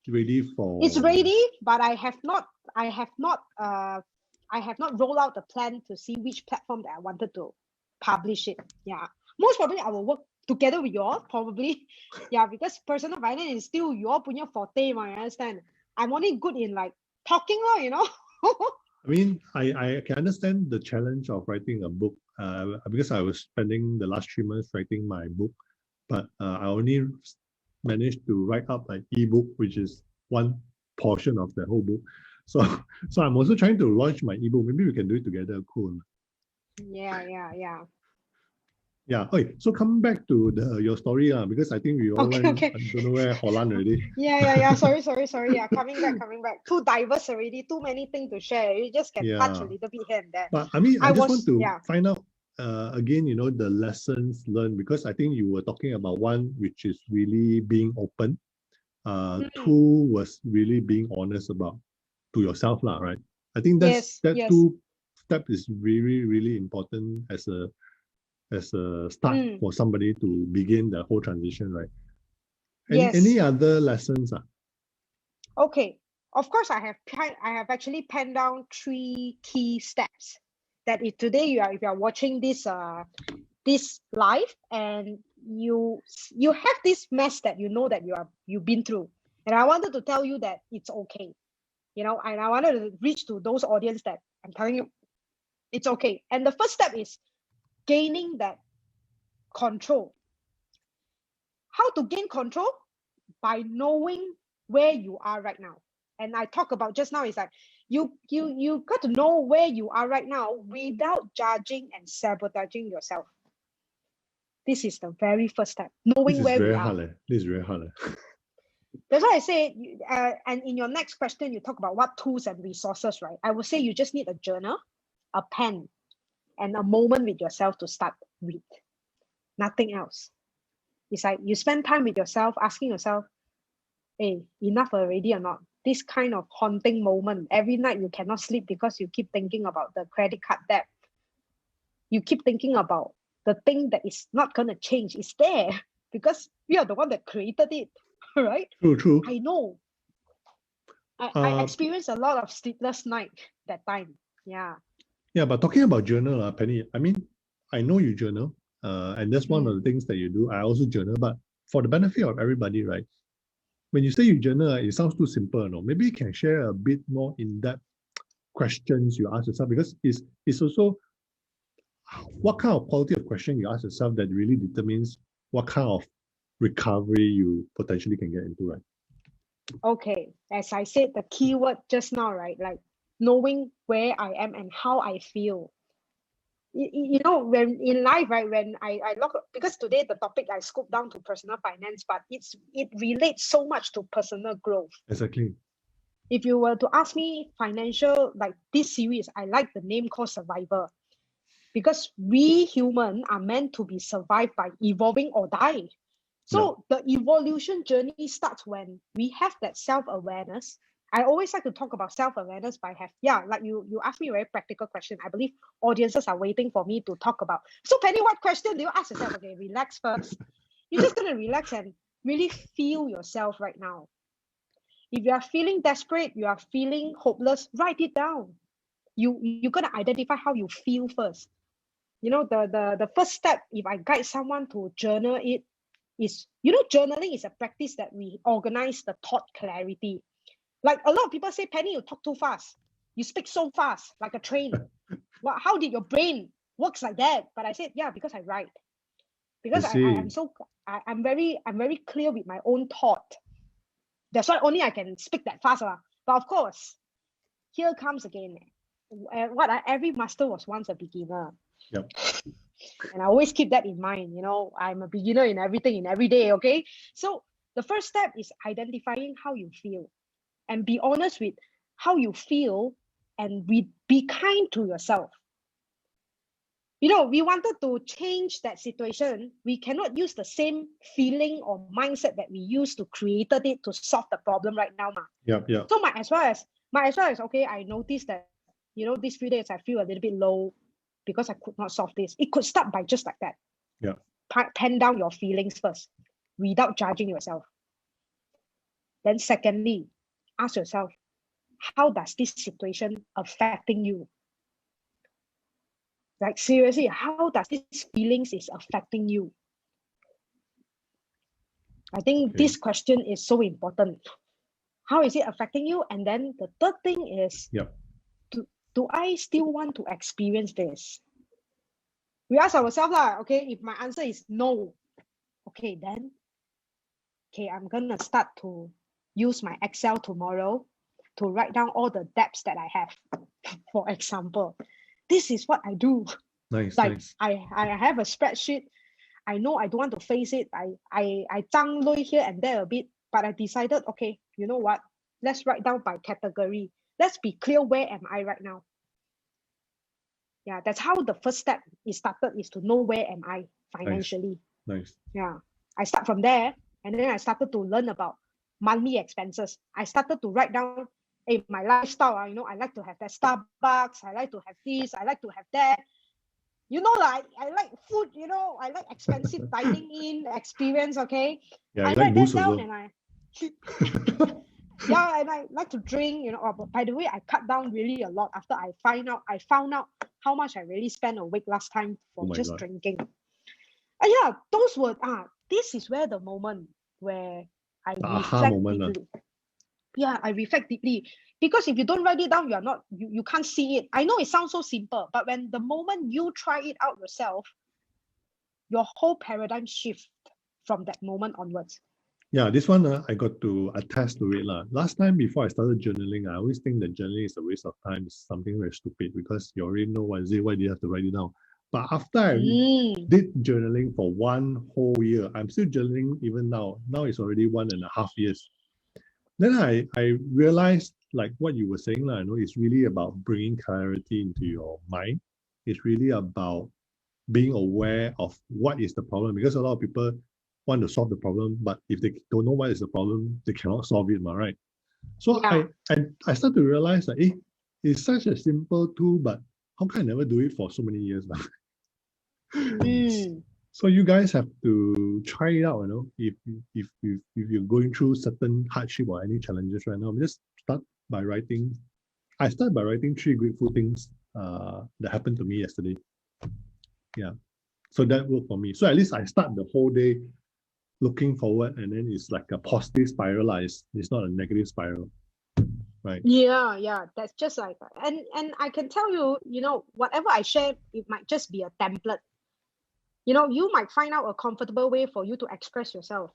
ready for? It's ready, but I have not rolled out the plan to see which platform that I wanted to publish it. Yeah. Most probably I will work together with you all, probably. Yeah, because personal finance is still your punya forte, I understand. I'm only good in like talking, I mean, I can understand the challenge of writing a book because I was spending the last 3 months writing my book, but I only managed to write up an ebook, which is one portion of the whole book. So I'm also trying to launch my ebook. Maybe we can do it together. Cool. Yeah. Okay. So coming back to your story, because I think we all went, I don't know where, Holland already. Yeah. Sorry. Yeah, coming back. Too diverse already. Too many things to share. You just can touch a little bit here and there. But I mean, I just want to find out again, the lessons learned, because I think you were talking about one, which is really being open. Two was really being honest to yourself, right? I think that two step is really, really important as a start for somebody to begin the whole transition, right? Any other lessons? Okay, of course, I have actually penned down 3 key steps that if today if you are watching this live and you have this mess that that you've been through, and I wanted to tell you that it's okay, and I wanted to reach to those audience that I'm telling you it's okay. And the first step is gaining that control. How to gain control? By knowing where you are right now. And I talk about just now is like you got to know where you are right now without judging and sabotaging yourself. This is the very first step. Knowing where we are. This is very hard. That's why I say, and in your next question, you talk about what tools and resources, right? I would say you just need a journal, a pen, and a moment with yourself to start with. Nothing else. It's like you spend time with yourself, asking yourself, hey, enough already or not? This kind of haunting moment. Every night you cannot sleep because you keep thinking about the credit card debt. You keep thinking about the thing that is not going to change. It's there because we are the one that created it, right? True. I know. I experienced a lot of sleepless night that time. Yeah. Yeah, but talking about journal, Penny, I mean, I know you journal, and that's one of the things that you do. I also journal, but for the benefit of everybody, right? When you say you journal, it sounds too simple, no? Maybe you can share a bit more in-depth questions you ask yourself, because it's also what kind of quality of question you ask yourself that really determines what kind of recovery you potentially can get into, right? Okay, as I said, the keyword just now, right? Like knowing where I am and how I feel. When in life, right, when I look, because today the topic I scooped down to personal finance, but it relates so much to personal growth. Exactly. If you were to ask me financial, like this series, I like the name called Survivor, because we human are meant to be survived by evolving or die. So the evolution journey starts when we have that self-awareness. I always like to talk about self-awareness like you asked me a very practical question. I believe audiences are waiting for me to talk about. So Penny, what question do you ask yourself? Okay, relax first. You're just going to relax and really feel yourself right now. If you are feeling desperate, you are feeling hopeless, write it down. You're going to identify how you feel first. The first step, if I guide someone to journal it, is, journaling is a practice that we organize the thought clarity. Like a lot of people say, Penny, you talk too fast. You speak so fast, like a train. Well, how did your brain works like that? But I said, yeah, because I write. Because I'm very clear with my own thought. That's why only I can speak that fast. But of course, here comes again. Every master was once a beginner. Yep. And I always keep that in mind. I'm a beginner in everything, in every day, okay? So the first step is identifying how you feel and be honest with how you feel and be kind to yourself. We wanted to change that situation. We cannot use the same feeling or mindset that we used to created it to solve the problem right now. Yep. Yep. So might as well as okay, I noticed that, these few days I feel a little bit low because I could not solve this. It could start by just like that. Yeah. Pen down your feelings first without judging yourself. Then secondly, ask yourself, how does this situation affecting you? Like seriously, how does this feelings is affecting you? I think this question is so important. How is it affecting you? And then the third thing is, Yep. Do I still want to experience this? We ask ourselves, okay, if my answer is no, okay, then, I'm gonna start to use my Excel tomorrow to write down all the debts that I have. For example, this is what I do. Nice. I have a spreadsheet. I know I don't want to face it. I zhang lui here and there a bit, but I decided, okay, you know what? Let's write down by category. Let's be clear, where am I right now? Yeah, that's how the first step is started, is to know where am I financially. Nice. Yeah, I start from there, and then I started to learn about monthly expenses. I started to write down, my lifestyle. I like to have that Starbucks. I like to have this. I like to have that. I like food. I like expensive dining in experience. Okay. Yeah, I like write that booze down, also. and yeah, and I like to drink. By the way, I cut down really a lot after I found out how much I really spent a week last time for my just God. drinking. And yeah, those were this is where the moment where I The aha reflect moment, deeply. Yeah, I reflect deeply, because if you don't write it down, you can't see it. I know it sounds so simple, but when the moment you try it out yourself, your whole paradigm shift from that moment onwards. Yeah, this one I got to attest to it. Last time before I started journaling, I always think that journaling is a waste of time. It's something very stupid because you already know what is it, why do you have to write it down? But after I did journaling for 1 whole year, I'm still journaling even now. Now it's already 1.5 years. Then I realized, like what you were saying, it's really about bringing clarity into your mind. It's really about being aware of what is the problem, because a lot of people want to solve the problem, but if they don't know what is the problem, they cannot solve it, right? So Yeah. I started to realize that it's such a simple tool, but how can I never do it for so many years? So you guys have to try it out. If you're going through certain hardship or any challenges right now, just start by writing. I started by writing 3 grateful things that happened to me yesterday. Yeah, so that worked for me. So at least I start the whole day looking forward, and then it's like a positive spiral. It's not a negative spiral, right? Yeah, that's just like, and I can tell you, whatever I share, it might just be a template. You might find out a comfortable way for you to express yourself.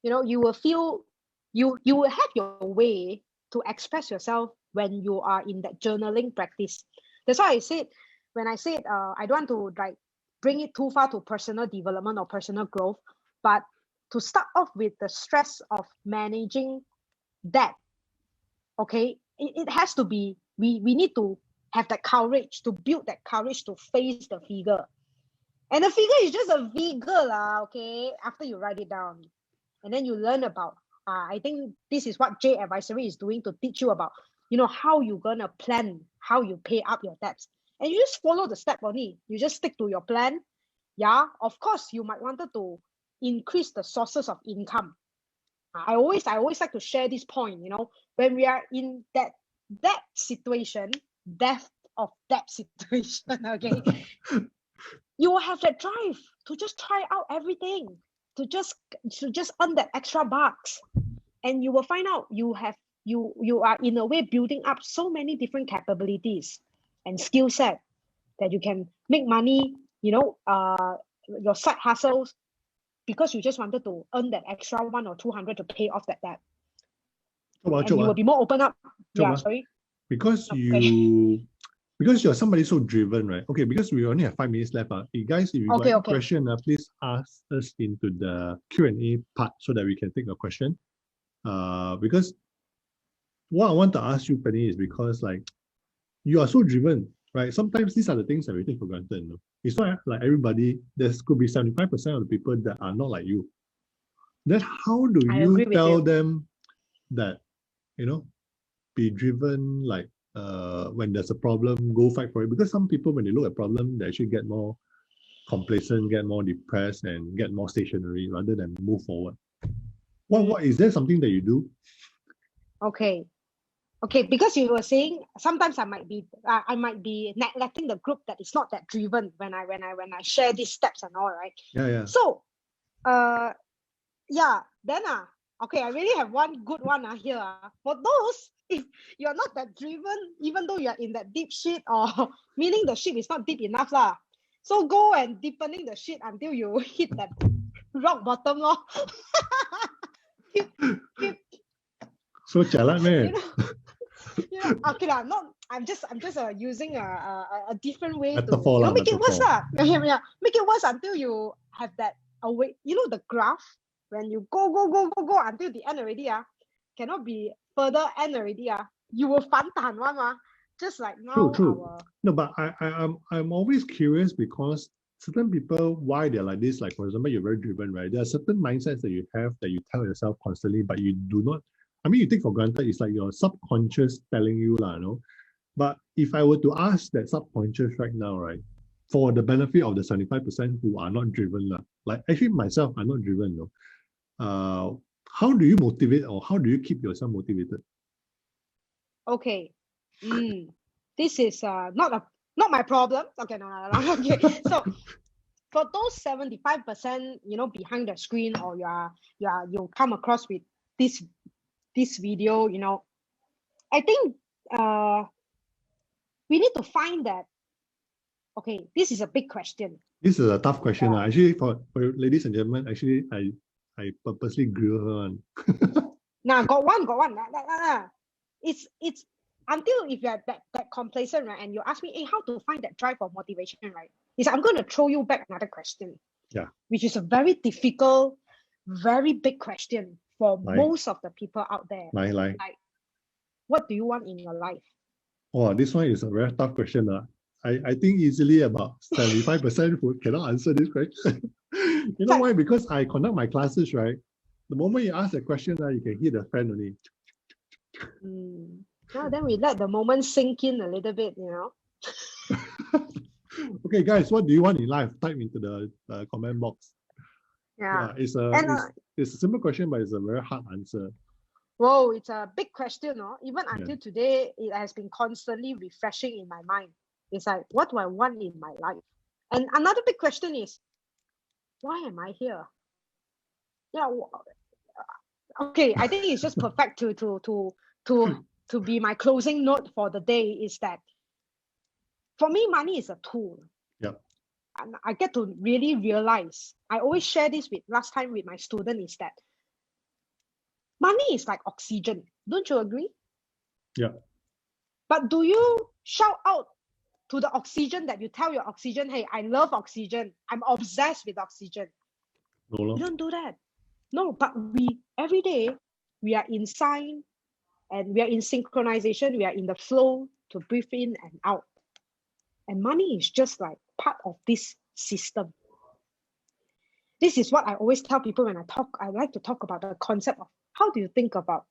You will feel, you will have your way to express yourself when you are in that journaling practice. That's why I said, when I said I don't want to bring it too far to personal development or personal growth, but to start off with the stress of managing that, okay, it has to be, we need to have that courage, to build that courage to face the figure. And the figure is just a figure, okay, after you write it down. And then you learn about, I think this is what J Advisory is doing, to teach you about, how you're going to plan, how you pay up your debts. And you just follow the step only. You just stick to your plan. Yeah, of course, you might want to increase the sources of income. I always like to share this point, when we are in that situation, depth of that situation, okay, you will have that drive to just try out everything, to just earn that extra bucks. And you will find out you are in a way building up so many different capabilities and skill set that you can make money, your side hustles, because you just wanted to earn that extra 100 or 200 to pay off that debt. And you will be more open up. Yeah, sorry. Because you because you're somebody so driven, right? Okay, because we only have 5 minutes left. Guys, if you got a question, please ask us into the Q&A part so that we can take a question. Because what I want to ask you, Penny, is because like you are so driven, right? Sometimes these are the things that we take for granted. You know? It's not like everybody, there could be 75% of the people that are not like you. Then how do you tell them that, you know, be driven, like when there's a problem, go fight for it? Because some people, when they look at problem, they actually get more complacent, get more depressed, and get more stationary rather than move forward. What is there something that you do? Okay, because you were saying sometimes I might be neglecting the group that is not that driven when I share these steps and all, right? Yeah. So, then okay, I really have one good one here. For those, if you're not that driven, even though you're in that deep shit, or meaning the shit is not deep enough lah. So go and deepening the shit until you hit that rock bottom lor. So jialat, man. Okay lah. I'm just using a different way metaphor to make it worse lah. Yeah, make it worse until you have that away. You know the graph when you go until the end already cannot be further end already you will 反弹 one just like now. True. No, but I'm always curious because certain people, why they're like this, like for example, you're very driven, right? There are certain mindsets that you have that you tell yourself constantly, but you do not. I mean, you take for granted. It's like your subconscious telling you, you know. But if I were to ask that subconscious right now, right, for the benefit of the 75% who are not driven, like actually myself, I'm not driven, no. How do you motivate, or how do you keep yourself motivated? Okay, this is not my problem. Okay, no. Okay, so for those 75%, you know, behind the screen, or you come across with this video, you know, I think we need to find that. Okay, this is a big question. This is a tough question. Actually, for ladies and gentlemen, actually, I purposely grill her on. got one. It's until if you're that complacent, right, and you ask me, hey, how to find that drive or motivation, right? I'm going to throw you back another question. Yeah. Which is a very difficult, very big question for most of the people out there. Like, what do you want in your life? Oh, this one is a very tough question. I think easily about 75% who cannot answer this question. You know why? Because I conduct my classes, right? The moment you ask a question, you can hear the fan only. Well, then we let the moment sink in a little bit, you know. Okay, guys, what do you want in life? Type into the comment box. Yeah, it's a simple question, but it's a very hard answer. Whoa, it's a big question, no? Even until today, it has been constantly refreshing in my mind. It's like, what do I want in my life? And another big question is, why am I here? Yeah. Okay, I think it's just perfect to be my closing note for the day. Is that for me, money is a tool. Yep. And I get to really realize. I always share this last time with my student, is that money is like oxygen. Don't you agree? Yeah. But do you shout out to the oxygen that you tell your oxygen, hey, I love oxygen, I'm obsessed with oxygen? No. You don't do that. No, but every day we are in sign and we are in synchronization, we are in the flow to breathe in and out. And money is just like part of this system. This is what I always tell people when I like to talk about the concept of how do you think about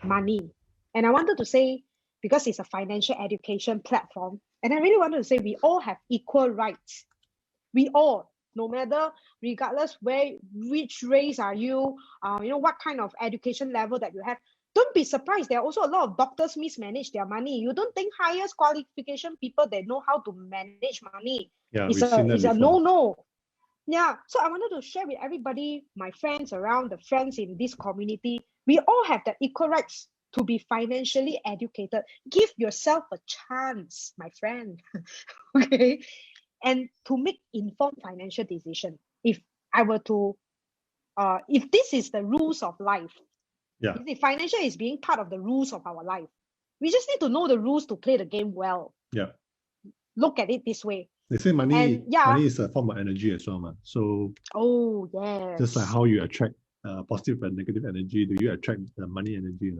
money. And I wanted to say, because it's a financial education platform, and I really wanted to say we all have equal rights. We all, no matter, regardless which race are you, you know, what kind of education level that you have. Don't be surprised. There are also a lot of doctors mismanage their money. You don't think highest qualification people, they know how to manage money. Yeah, it's a no. Yeah, so I wanted to share with everybody, my friends around, the friends in this community, we all have the equal rights to be financially educated. Give yourself a chance, my friend. Okay? And to make informed financial decision. If I were to, if this is the rules of life, if financial is being part of the rules of our life, we just need to know the rules to play the game well. Yeah. look at it this way. They say money, And yeah. money is a form of energy as well, man. So Oh, yes. just like how you attract positive and negative energy, do you attract the money energy?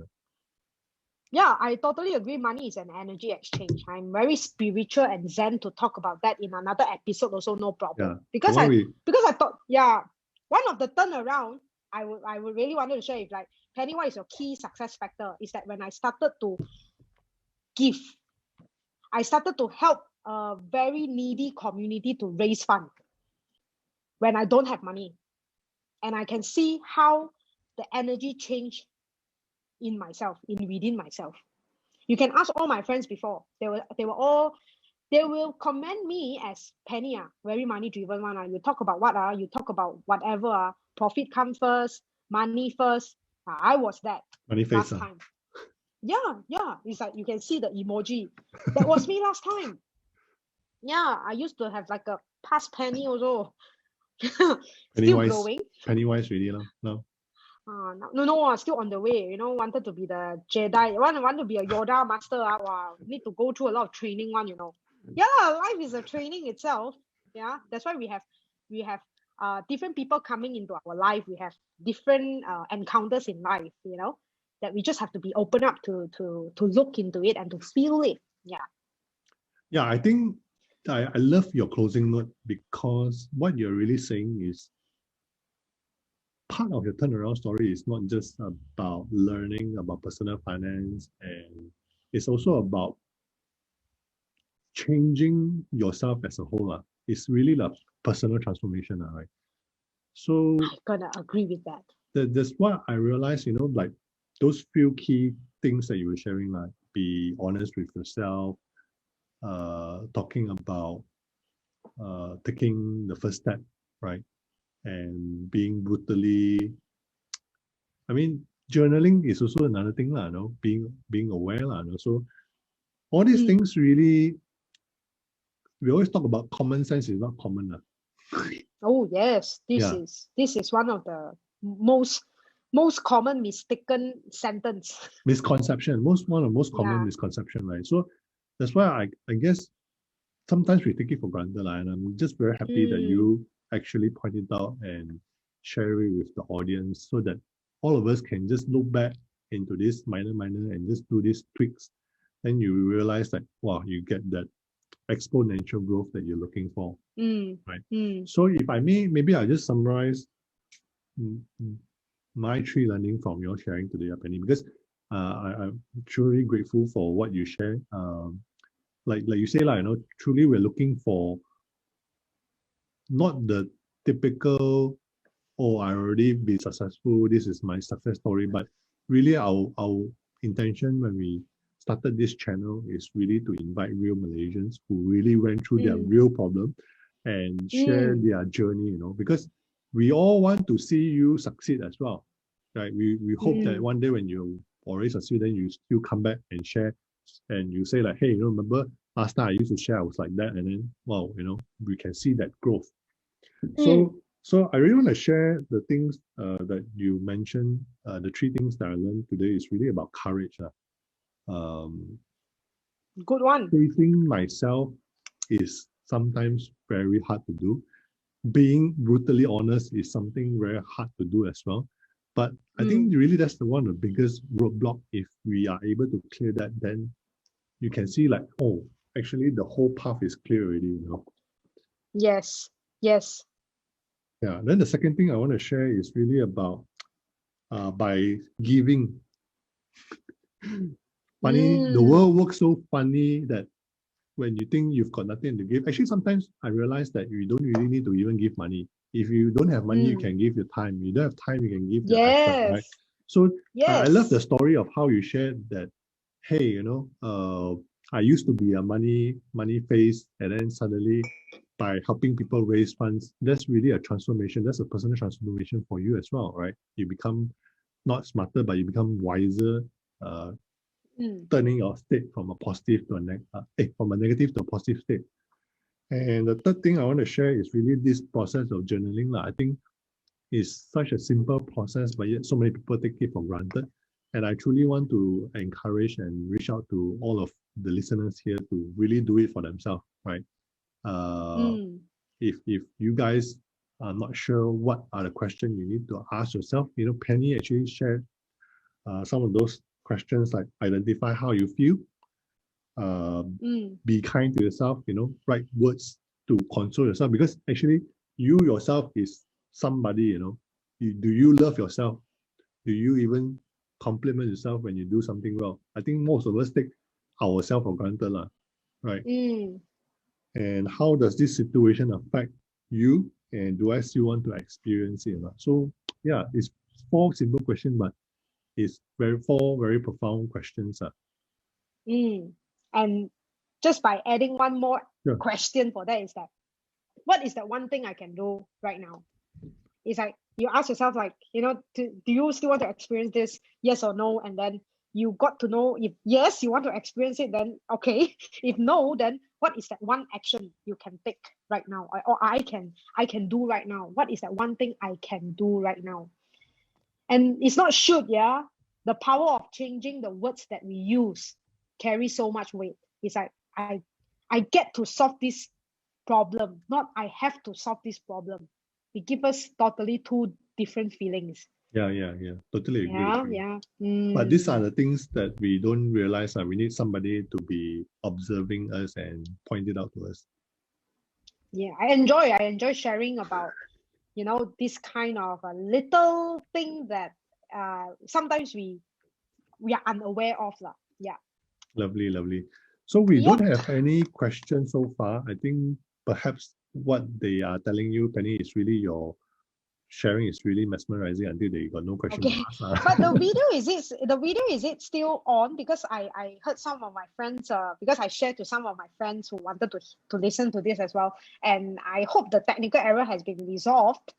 Yeah, I totally agree. Money is an energy exchange. I'm very spiritual and zen to talk about that in another episode also, no problem. Yeah. Because So I why we- because I thought, yeah, one of the turnaround I would really wanted to share is like, Penny, what is your key success factor? Is that when I started to give, I started to help a very needy community to raise funds when I don't have money. And I can see how the energy changed in myself, within myself. You can ask all my friends before. They will commend me as Penny, very money driven one. You talk about what? You talk about whatever. Profit comes first, money first. I was that money face, last time. Yeah. It's like you can see the emoji. That was me last time. Yeah, I used to have like a past penny also. Still growing. Pennywise really no. No, still on the way. Wanted to be the Jedi. Want to be a Yoda master. Wow, need to go through a lot of training one. Yeah, life is a training itself. Yeah, that's why we have different people coming into our life. We have different encounters in life. That we just have to be open up to look into it and to feel it. Yeah. Yeah, I think I love your closing note, because what you're really saying is part of your turnaround story is not just about learning about personal finance, and it's also about changing yourself as a whole. It's really like personal transformation, right? So I gotta agree with that. That's what I realized, like those few key things that you were sharing, like be honest with yourself, talking about taking the first step, right? And being brutally, I mean, journaling is also another thing, being aware. So all these things really, we always talk about common sense is not common. Oh yes, this is one of the most common mistaken sentence. Misconception, one of the most common misconception, right? So that's why I guess sometimes we take it for granted, and I'm just very happy that you actually pointed out and share it with the audience, so that all of us can just look back into this minor and just do these tweaks. Then you realize that, wow, you get that exponential growth that you're looking for, right? So if I may, maybe I'll just summarize my 3 learning from your sharing today, Penny, because I'm truly grateful for what you share. Like you say, truly we're looking for not the typical, oh, I already been successful, this is my success story, but really our intention when we started this channel is really to invite real Malaysians who really went through their real problem and share their journey, because we all want to see you succeed as well, right? We hope that one day when you already succeed, then you still come back and share, and you say like, hey, remember last time I used to share, I was like that, and then, wow, we can see that growth. So I really want to share the things that you mentioned. The 3 things that I learned today is really about courage. Good one. Facing myself is sometimes very hard to do. Being brutally honest is something very hard to do as well. But I think really that's one of the biggest roadblock. If we are able to clear that, then you can see like, oh, actually the whole path is clear already, Yes. Yeah. Then the second thing I want to share is really about by giving. Funny, the world works so funny that when you think you've got nothing to give, actually sometimes I realize that you don't really need to even give money. If you don't have money, you can give your time. You don't have time, you can give your effort, right? So I love the story of how you shared that, hey, I used to be a money face, and then suddenly by helping people raise funds, that's really a transformation. That's a personal transformation for you as well, right? You become not smarter, but you become wiser, turning your state from a positive to from a negative to a positive state. And the third thing I want to share is really this process of journaling. I think it's such a simple process, but yet so many people take it for granted. And I truly want to encourage and reach out to all of the listeners here to really do it for themselves, right? If you guys are not sure what are the questions you need to ask yourself, Penny actually shared some of those questions, like identify how you feel, be kind to yourself, write words to console yourself, because actually you yourself is somebody, do you love yourself? Do you even compliment yourself when you do something well? I think most of us take ourselves for granted, right? And how does this situation affect you? And do I still want to experience it? So yeah, it's 4 simple questions, but it's 4 very profound questions. And just by adding one more question for that is that, what is the one thing I can do right now? It's like you ask yourself, like, do you still want to experience this? Yes or no? And then you got to know, if yes, you want to experience it, then okay. If no, then what is that one action you can take right now, or I can do right now? What is that one thing I can do right now? And it's not should, the power of changing the words that we use carry so much weight. It's like I get to solve this problem, not I have to solve this problem. It gives us totally 2 different feelings. Yeah. Totally agree. But these are the things that we don't realize that we need somebody to be observing us and point it out to us. Yeah, I enjoy sharing about, this kind of a little thing that sometimes we are unaware of. Yeah. Lovely. So we don't have any questions so far. I think perhaps what they are telling you, Penny, is really your sharing is really mesmerizing until they got no question to ask. But the video is it still on? Because I heard some of my friends, because I shared to some of my friends who wanted to listen to this as well, and I hope the technical error has been resolved.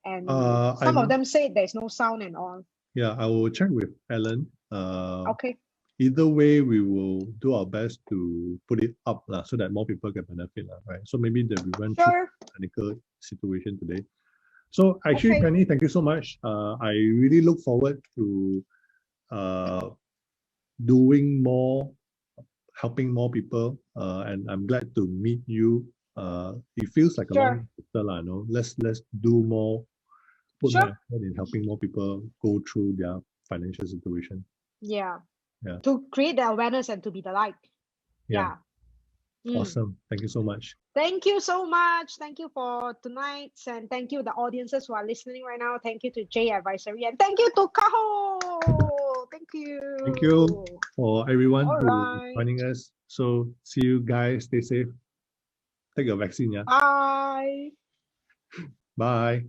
And some of them say there's no sound and all. Yeah, I will check with Ellen. Okay. Either way, we will do our best to put it up so that more people can benefit, right? So maybe that we went through the technical situation today. So actually, Penny, thank you so much. I really look forward to doing more, helping more people, and I'm glad to meet you. It feels like a long no? Let's do more, put more effort in helping more people go through their financial situation. Yeah. To create the awareness and to be the light. Yeah. Awesome. Thank you so much. Thank you so much. Thank you for tonight, and thank you the audiences who are listening right now. Thank you to J Advisory, and thank you to 𝑘𝑎𝑜. Thank you. Thank you for everyone who is joining us. So see you guys. Stay safe. Take your vaccine. Bye. Bye.